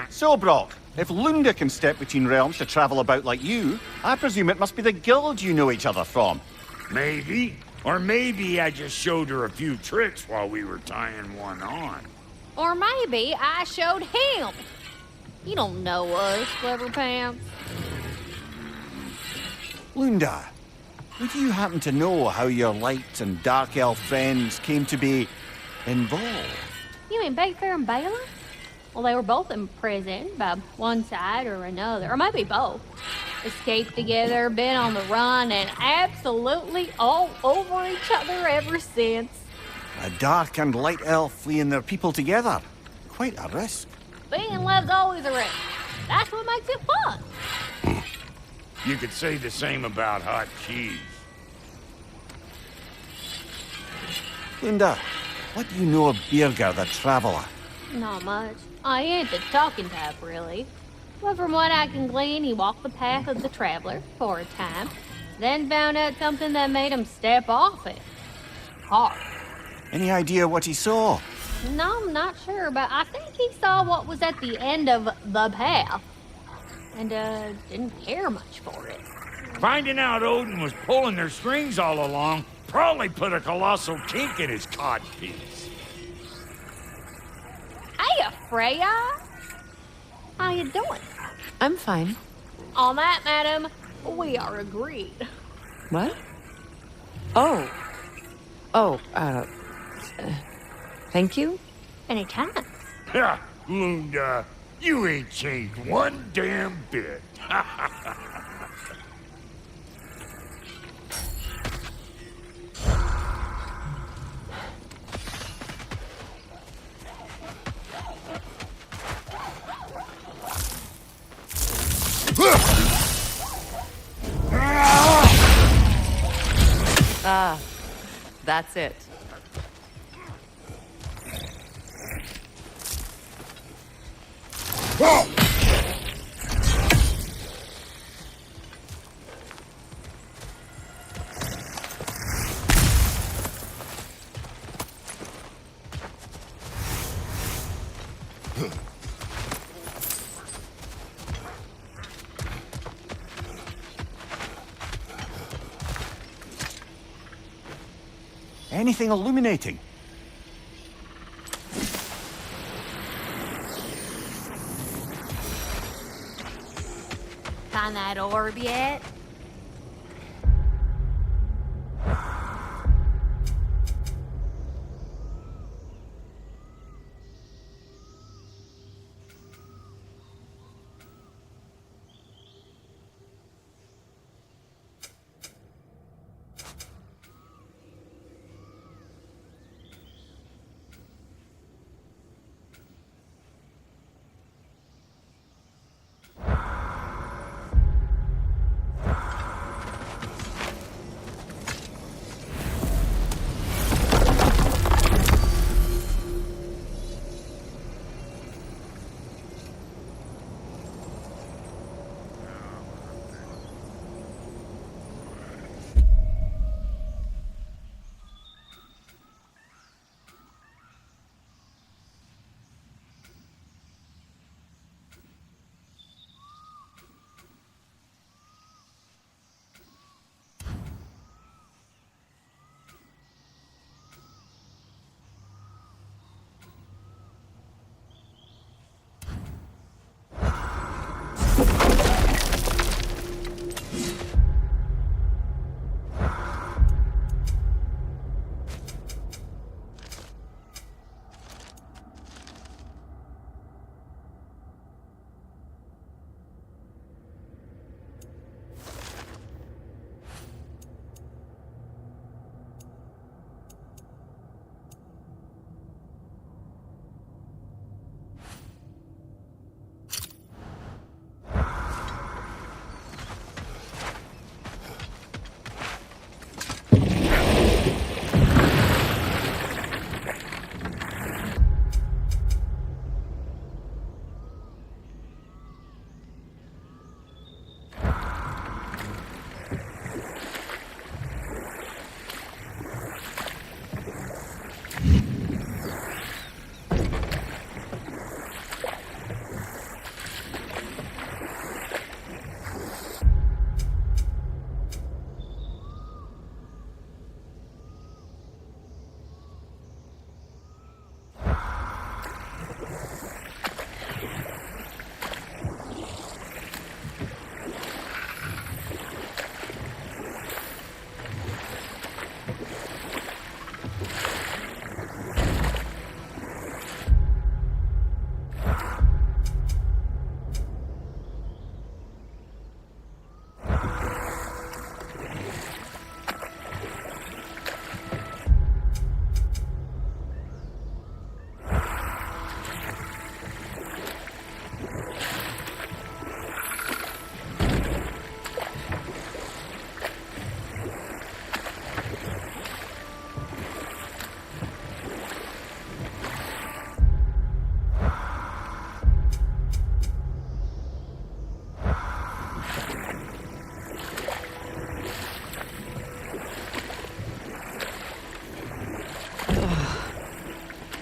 So, Brock, if Lunda can step between realms to travel about like you, I presume it must be the guild you know each other from. Maybe. Or maybe I just showed her a few tricks while we were tying one on. Or maybe I showed him. You don't know us, Clever Pants. Lunda, would you happen to know how your light and dark elf friends came to be involved? You mean Bakefair and Baylor? Well, they were both in prison by one side or another, or maybe both. Escaped together, been on the run, and absolutely all over each other ever since. A dark and light elf fleeing their people together. Quite a risk. Being in love's always a risk. That's what makes it fun. You could say the same about hot cheese. Lunda, what do you know of Birger the Traveler? Not much. I ain't the talking type, really. But from what I can glean, he walked the path of the traveler for a time, then found out something that made him step off it. Hard. Any idea what he saw? No, I'm not sure, but I think he saw what was at the end of the path. And, didn't care much for it. Finding out Odin was pulling their strings all along probably put a colossal kink in his cod piece. Hey, Freya! How you doing? I'm fine. On that, madam, we are agreed. What? Oh. Oh, thank you? Anytime. Ha! Lunda, you ain't changed one damn bit. Ah, that's it. Anything illuminating? Find that orb yet?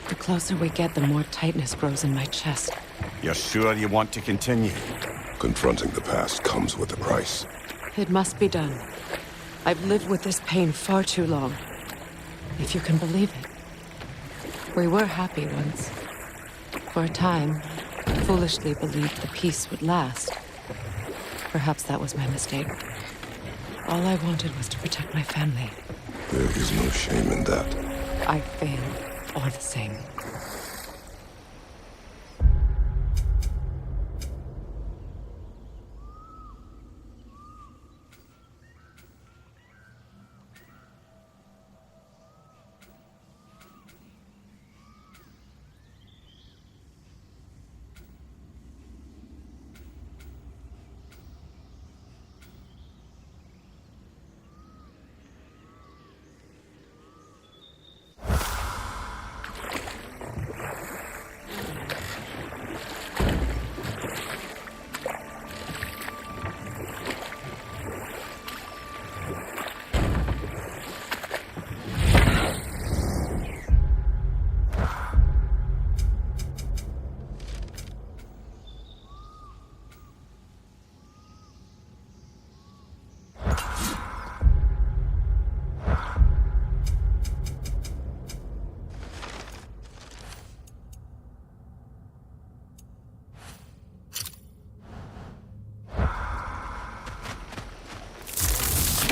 The closer we get, the more tightness grows in my chest. You're sure you want to continue? Confronting the past comes with a price. It must be done. I've lived with this pain far too long. If you can believe it. We were happy once. For a time, foolishly believed the peace would last. Perhaps that was my mistake. All I wanted was to protect my family. There is no shame in that. I failed, all the same.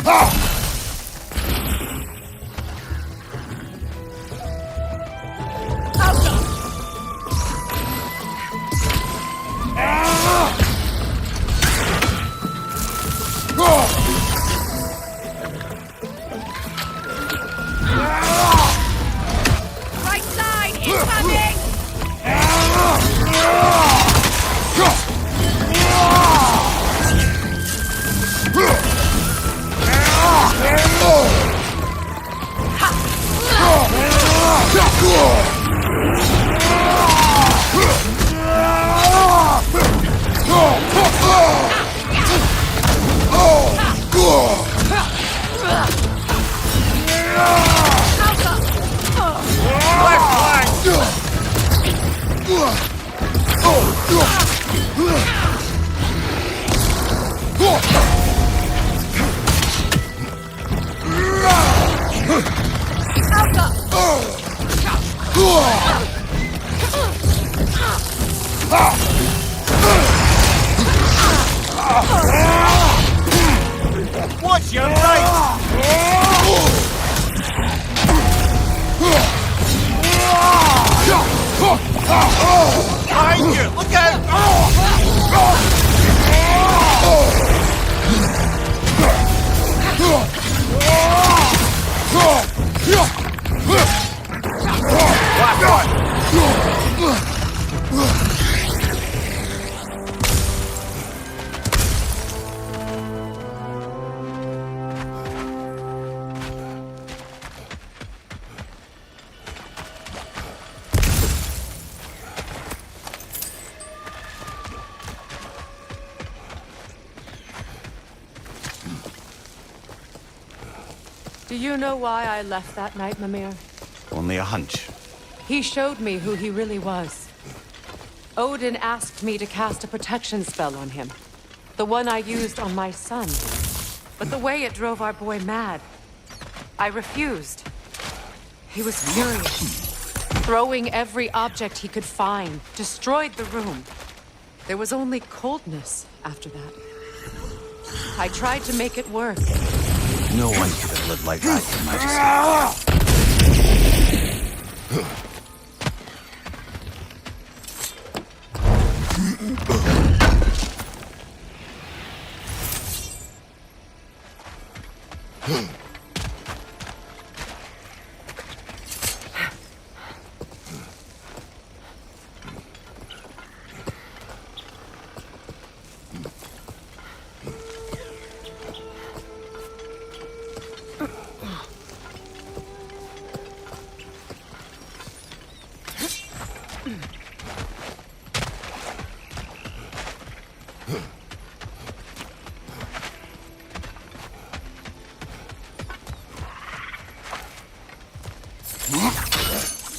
Right side, incoming! Watch your right! Behind you! Look out! Do you know why I left that night, Mimir? Only a hunch. He showed me who he really was. Odin asked me to cast a protection spell on him. The one I used on my son. But the way it drove our boy mad, I refused. He was furious. Throwing every object he could find, destroyed the room. There was only coldness after that. I tried to make it work. No one could have lived like that, Your Majesty.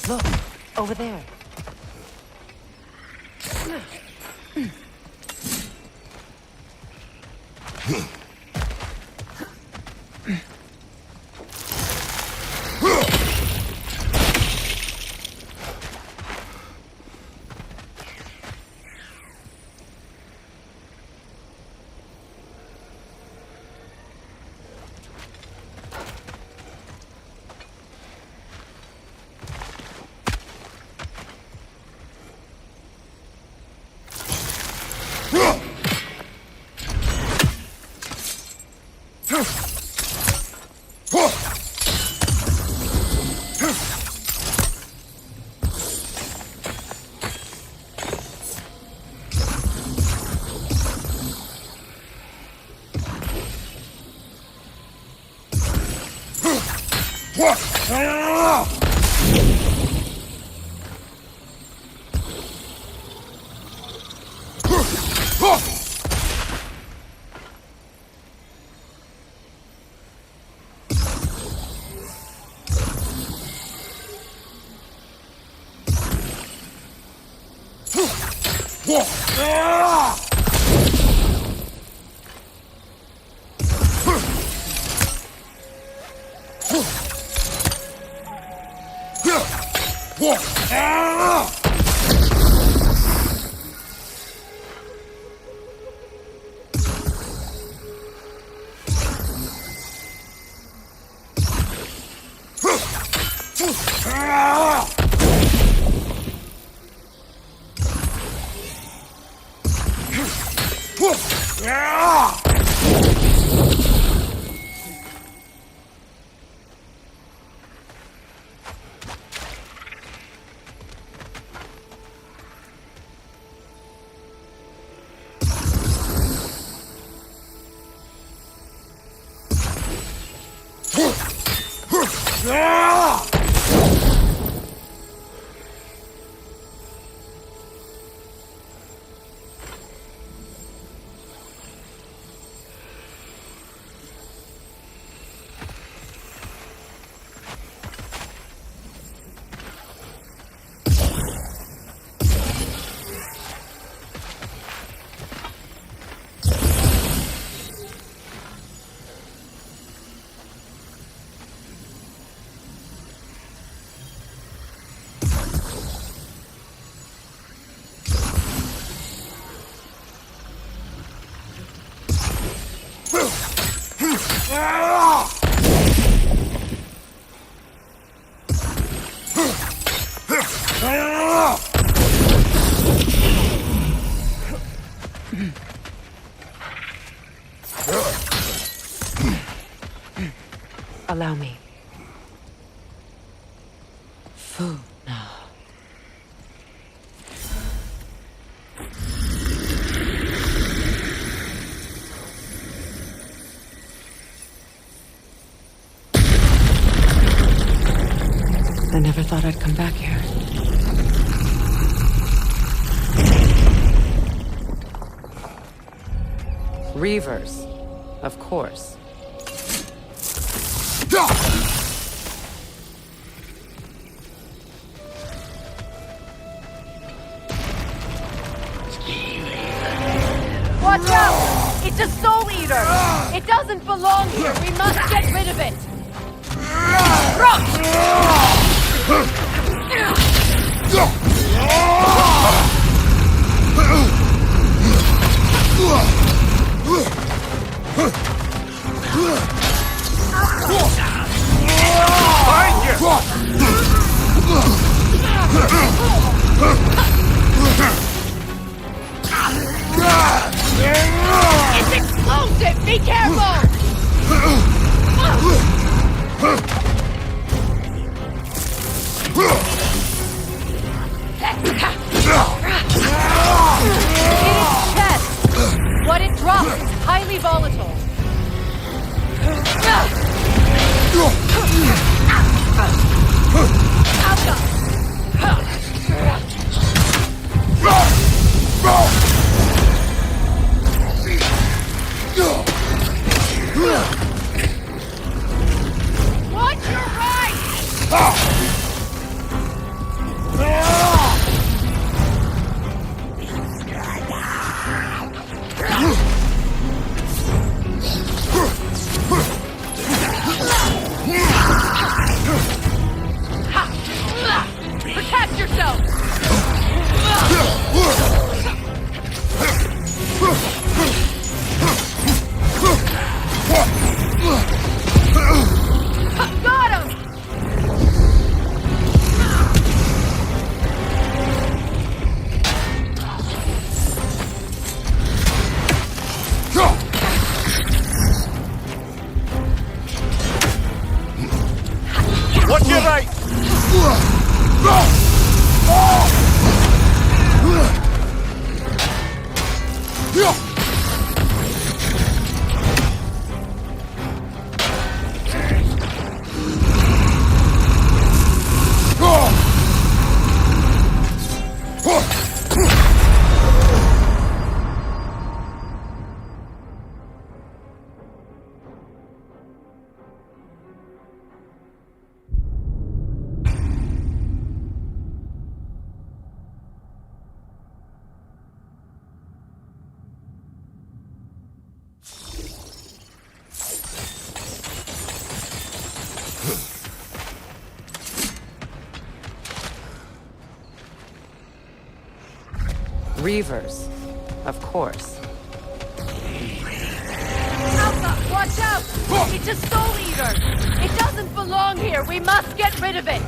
Look, over there. Allow me. Food now. I never thought I'd come back here. Reavers, of course. Watch out! It's a soul eater! It doesn't belong here! We must get rid of it! It's explosive! Be careful! In its chest! What it drops is highly volatile. Watch your right! Protect yourself! Got him! Watch your right! Reavers, of course. Alpha, watch out! It's a soul eater! It doesn't belong here! We must get rid of it!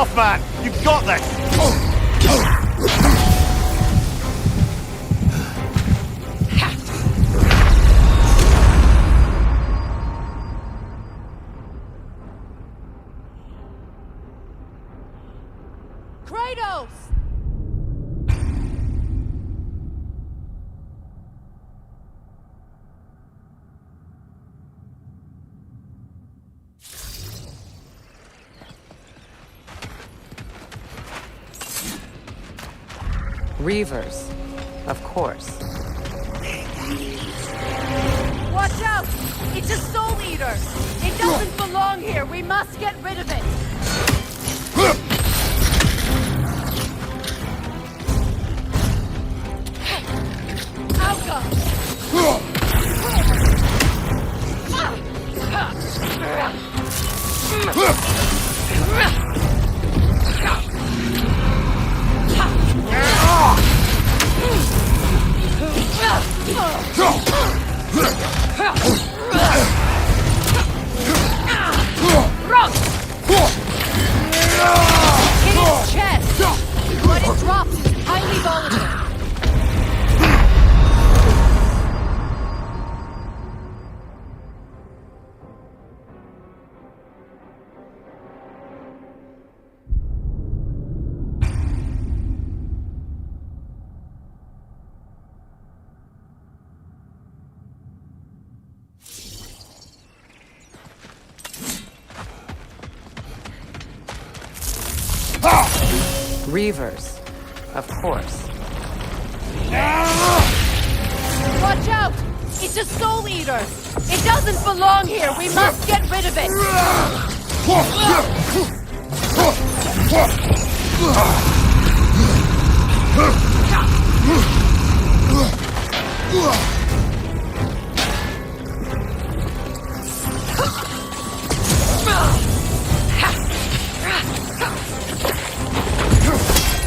off, man! You've got this! Kratos! Reavers, of course. Watch out! It's a soul eater! It doesn't belong here! We must get rid of it! Hit its chest! What it drops is highly volatile. Reavers, of course. Watch out! It's a soul eater! It doesn't belong here! We must get rid of it!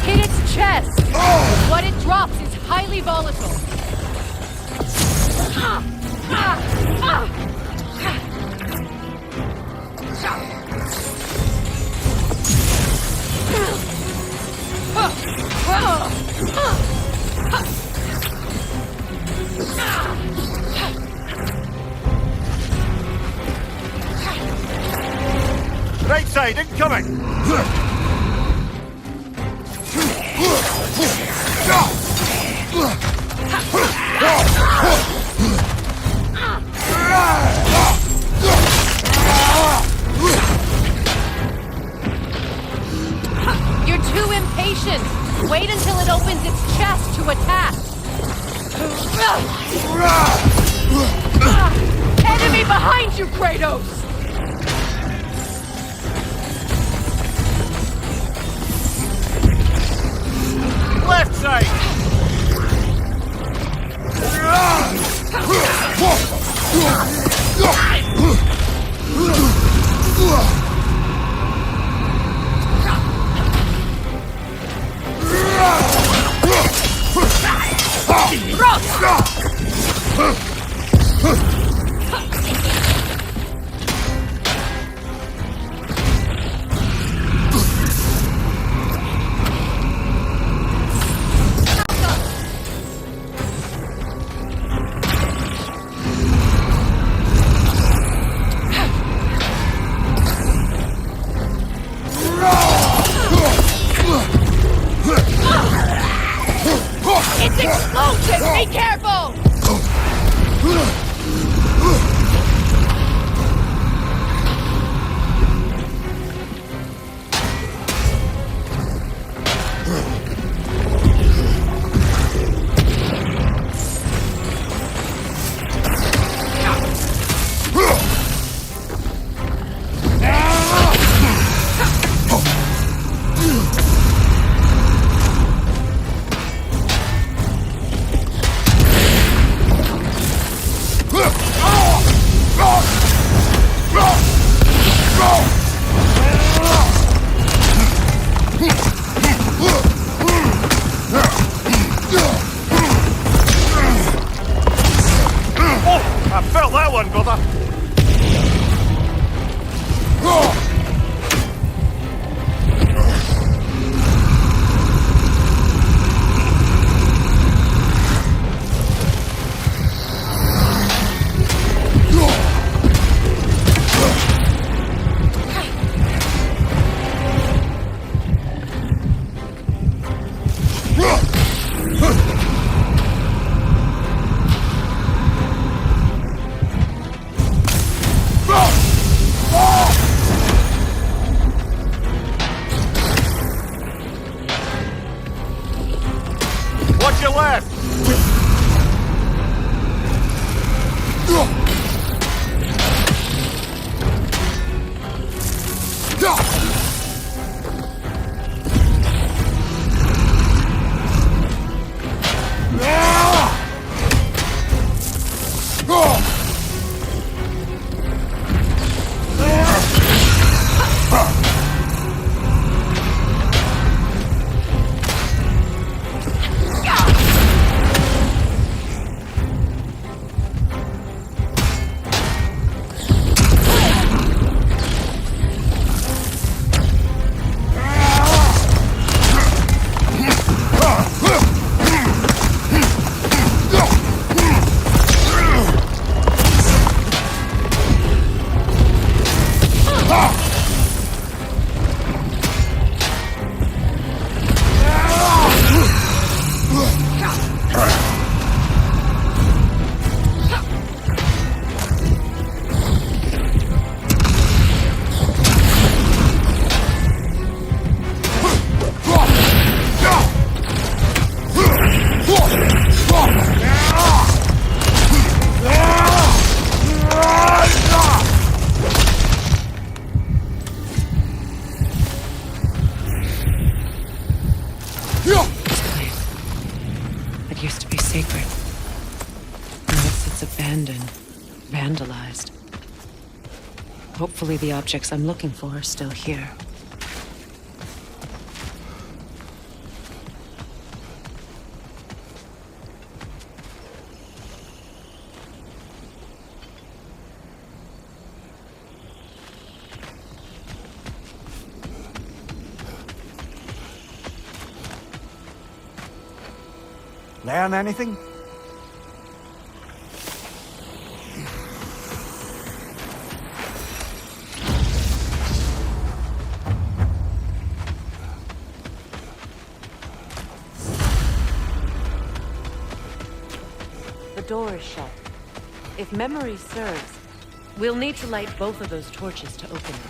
Hit its chest! What it drops is highly volatile. Right side, incoming! You're too impatient! Wait until it opens its chest to attack! Enemy behind you, Kratos! Left side! It's explosive! Be careful! materialized. Hopefully the objects I'm looking for are still here. Learn anything? The door is shut. If memory serves, we'll need to light both of those torches to open it.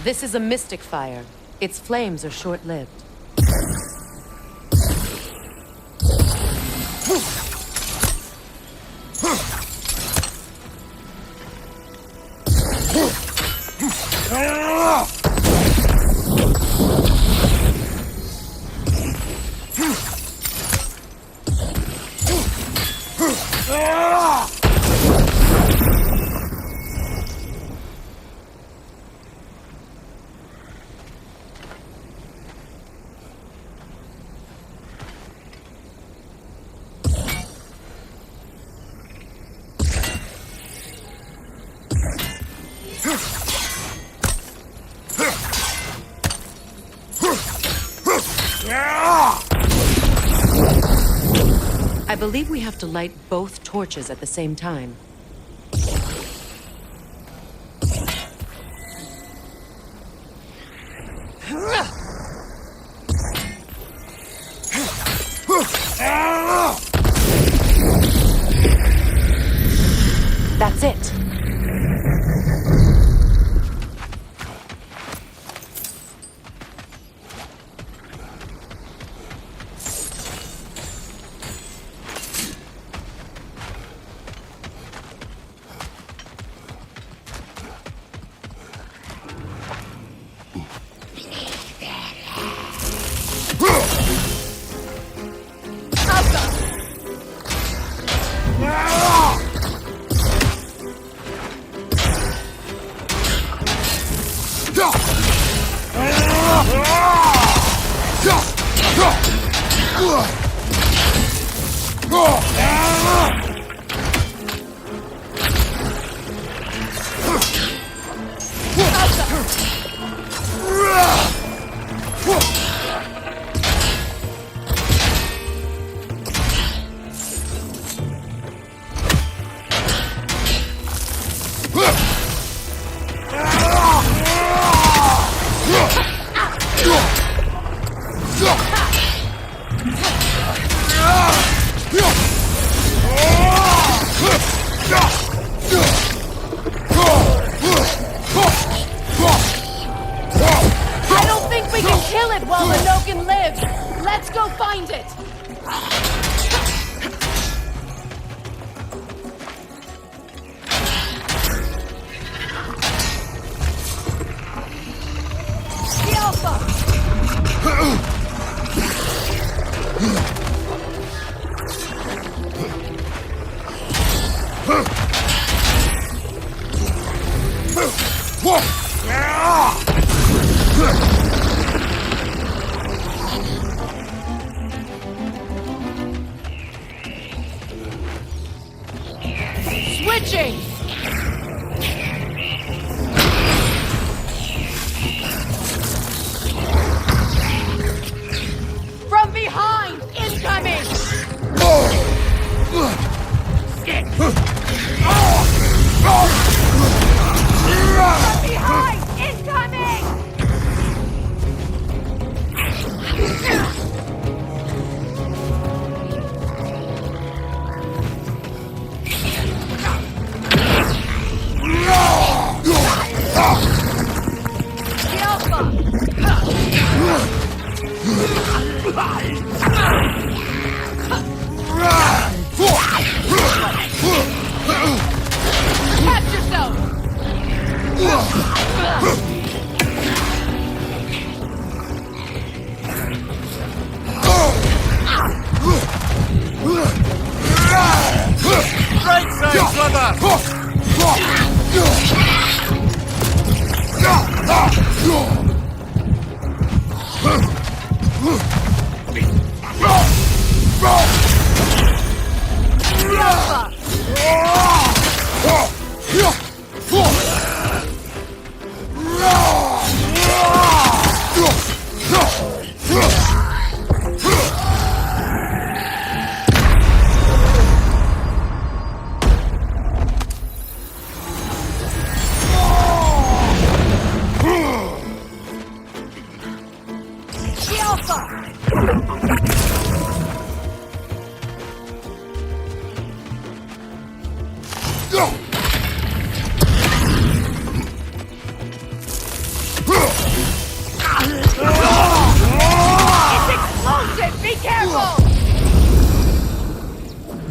This is a mystic fire. Its flames are short-lived. I believe we have to light both torches at the same time. That's it. Switching! From behind! Incoming! From behind! Incoming! Right side, brother!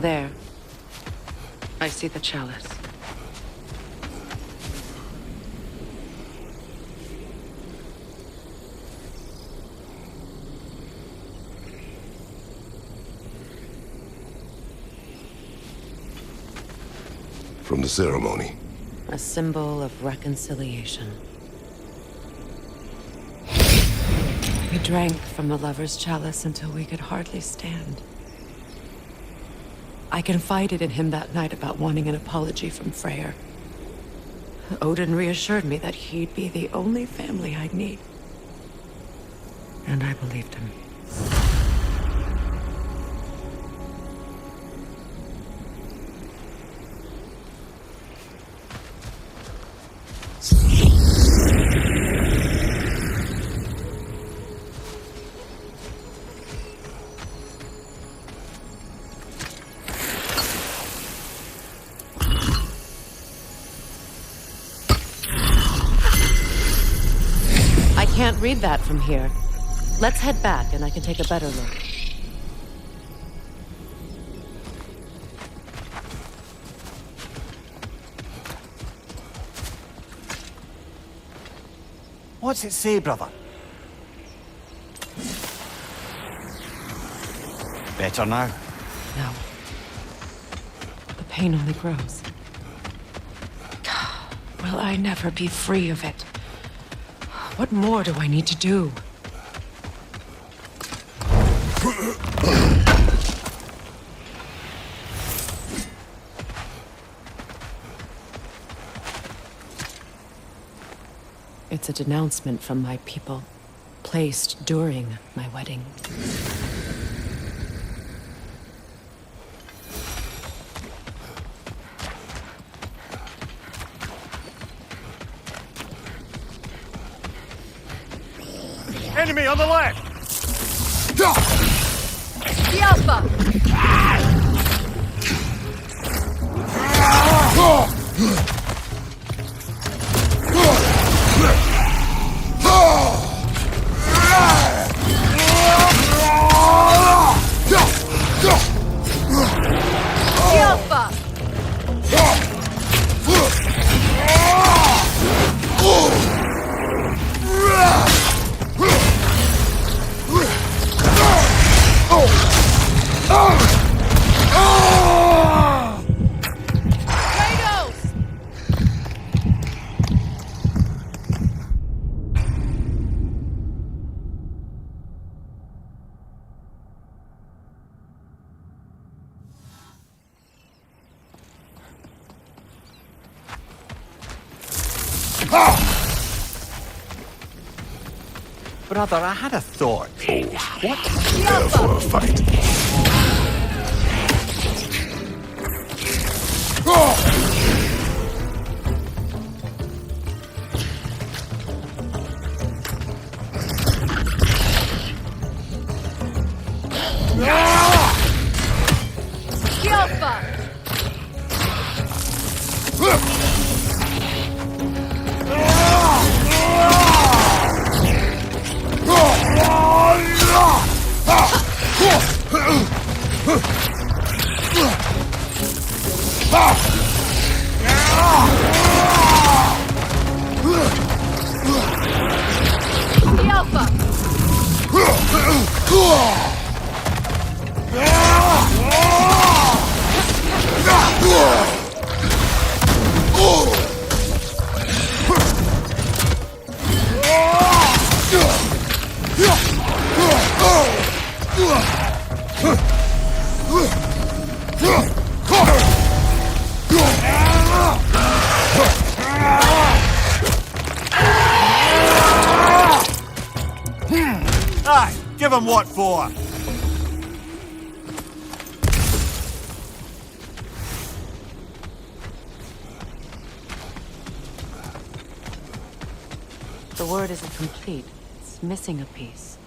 There. I see the chalice. From the ceremony. A symbol of reconciliation. We drank from the lover's chalice until we could hardly stand. I confided in him that night about wanting an apology from Freyr. Odin reassured me that he'd be the only family I'd need. And I believed him. Can't read that from here. Let's head back and I can take a better look. What's it say, brother? Better now? No. The pain only grows. Will I never be free of it? What more do I need to do? It's a denouncement from my people, placed during my wedding. Enemy on the left! The Alpha! Brother, I had a thought. Oh, what? Prepare for a fight. Aye, give him what for. The word isn't complete. It's missing a piece.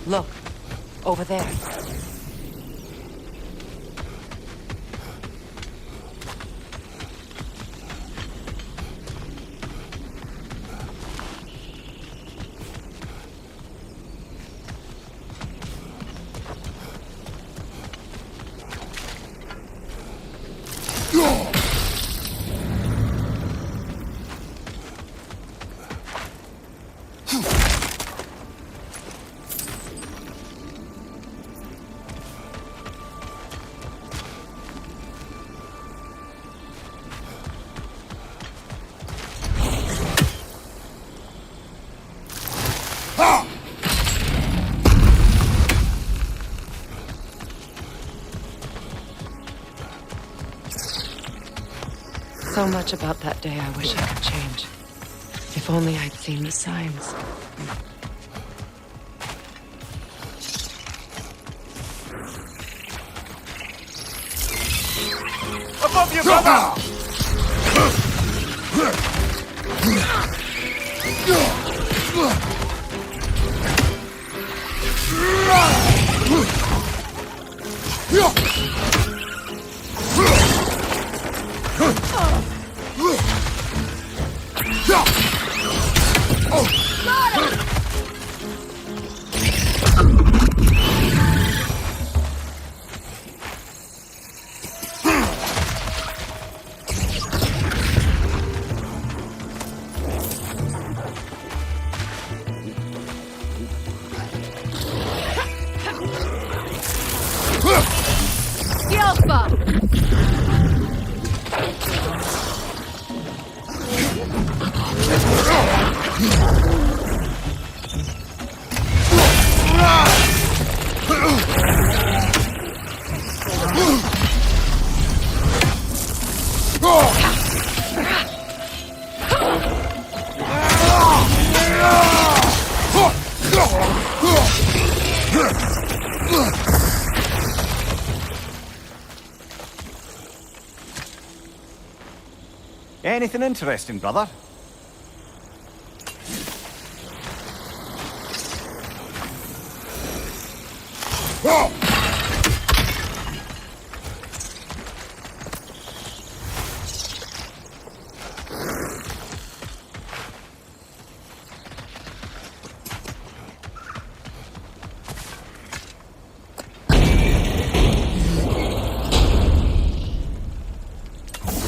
Look, over there. So much about that day I wish I could change. If only I'd seen the signs. Above you, brother! Got him! 'em! 'em! Alpha! Anything interesting, brother?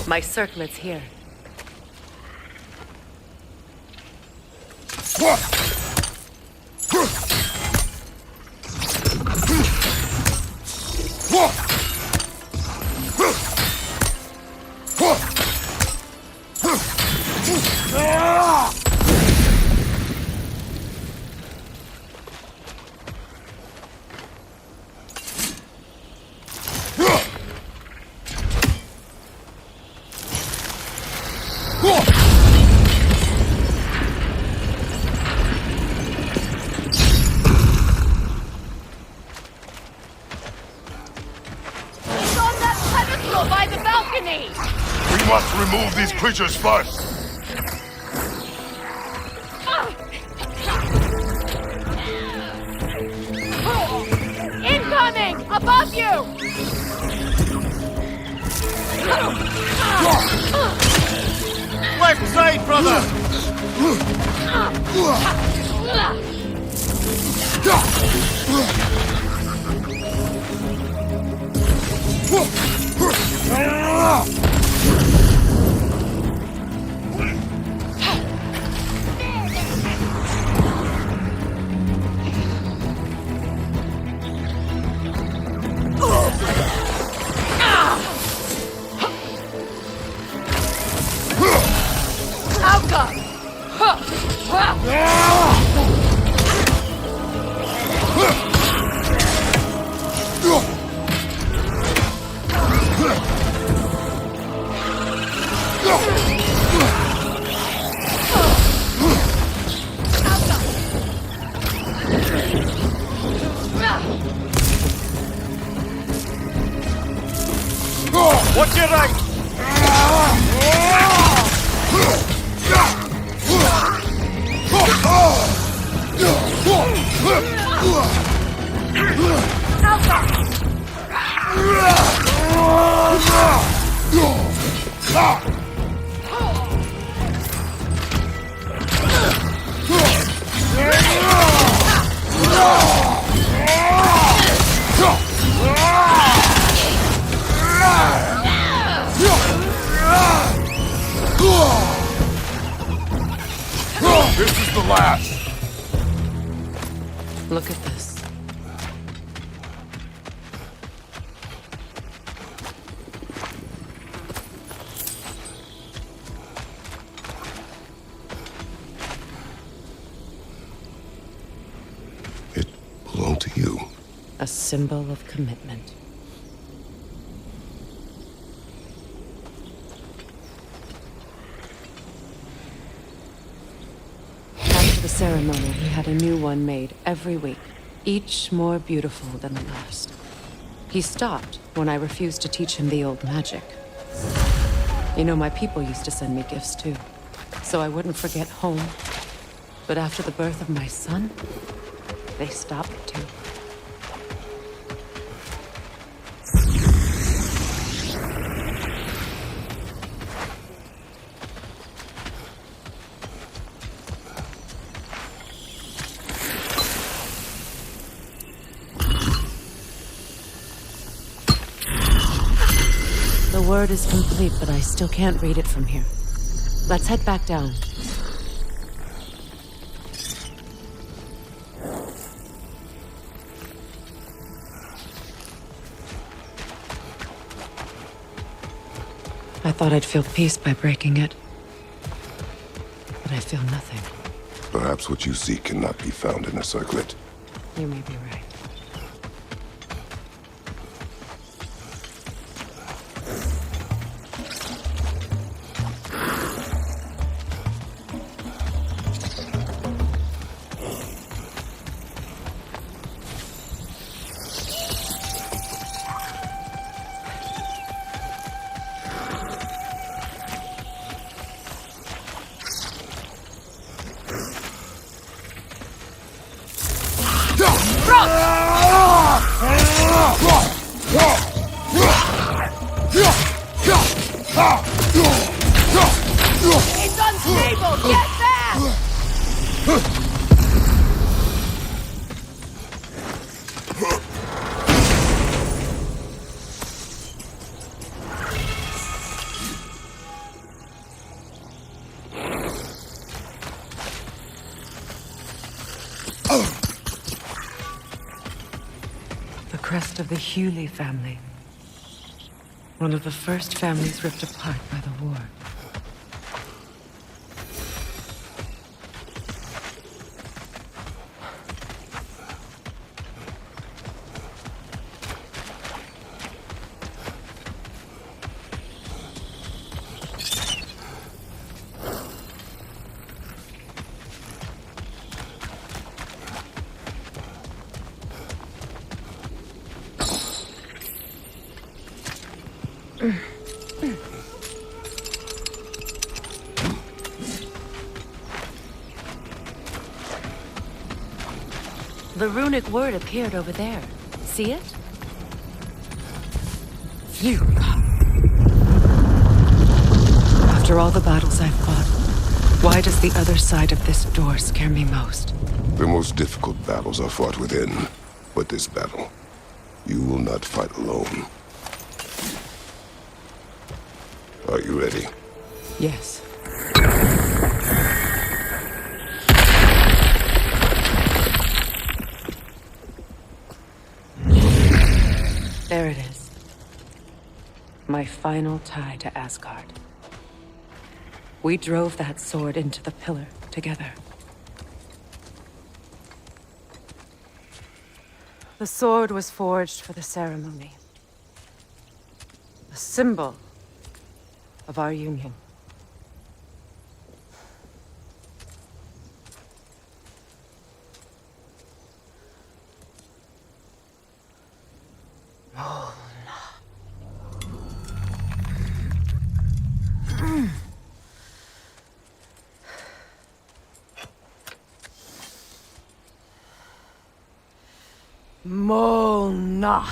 My circlet's here. Remove these creatures first! Incoming! Above you! Left side, brother! What's your right? This is the last! Look at this. It belonged to you. A symbol of commitment. After the ceremony, he had a new one made every week, each more beautiful than the last. He stopped when I refused to teach him the old magic. You know, my people used to send me gifts too, so I wouldn't forget home. But after the birth of my son, they stopped too. The word is complete, but I still can't read it from here. Let's head back down. I thought I'd feel peace by breaking it. But I feel nothing. Perhaps what you seek cannot be found in a circlet. You may be right. It's unstable! Get back! The crest of the Hewley family. One of the first families ripped apart by the war. The runic word appeared over there. See it? Phew. After all the battles I've fought, why does the other side of this door scare me most? The most difficult battles are fought within. But this battle, you will not fight alone. Are you ready? Yes. There it is. My final tie to Asgard. We drove that sword into the pillar together. The sword was forged for the ceremony. A symbol of our union. Mona.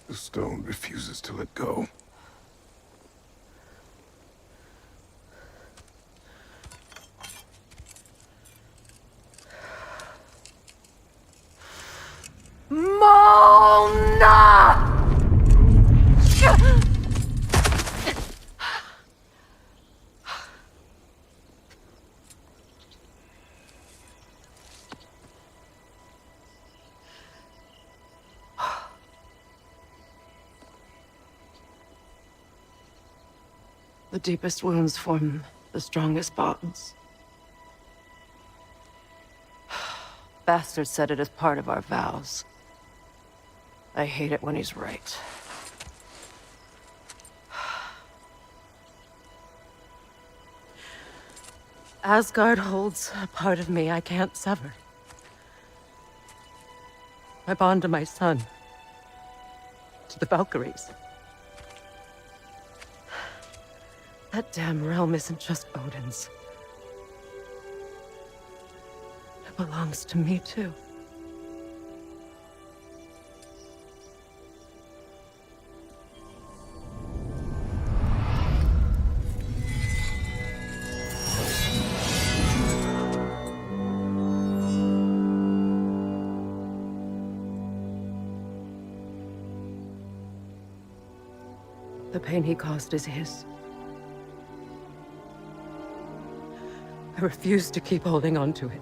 The stone refuses to let go. Mona! The deepest wounds form the strongest bonds. Bastard said it as part of our vows. I hate it when he's right. Asgard holds a part of me I can't sever. My bond to my son. To the Valkyries. That damn realm isn't just Odin's. It belongs to me, too. The pain he caused is his. I refuse to keep holding on to it.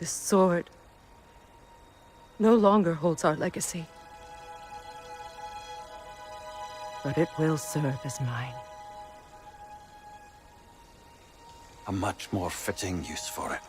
This sword no longer holds our legacy. But it will serve as mine. A much more fitting use for it.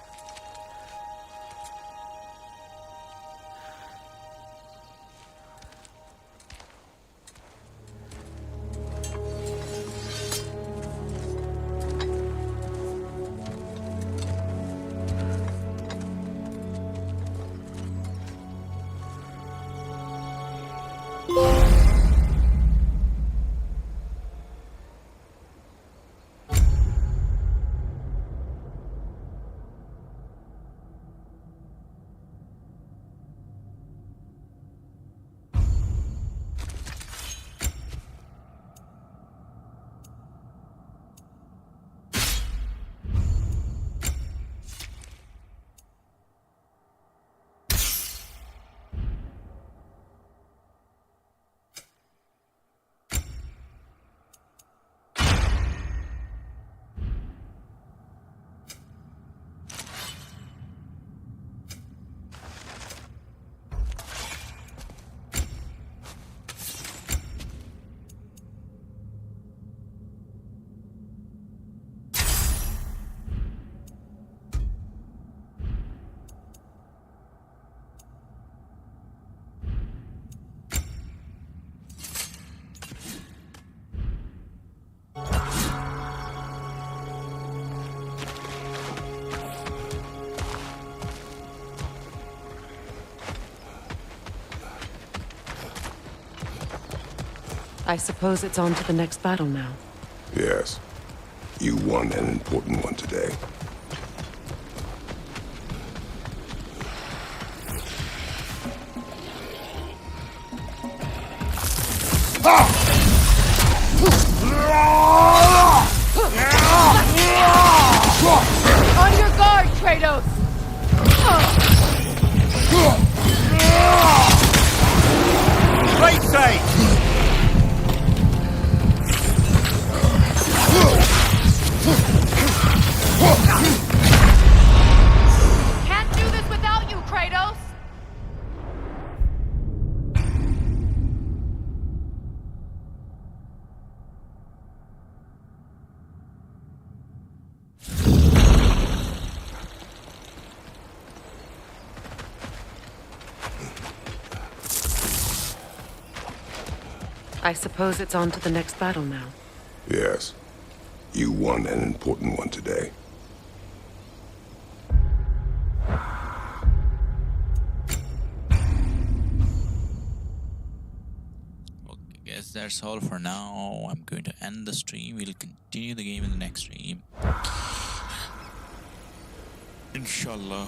I suppose it's on to the next battle now. Yes. You won an important one today. On your guard, Kratos! Right side! Can't do this without you, Kratos! I suppose it's on to the next battle now. Yes. You won an important one today. Okay, guys, that's all for now. I'm going to end the stream. We'll continue the game in the next stream. Inshallah.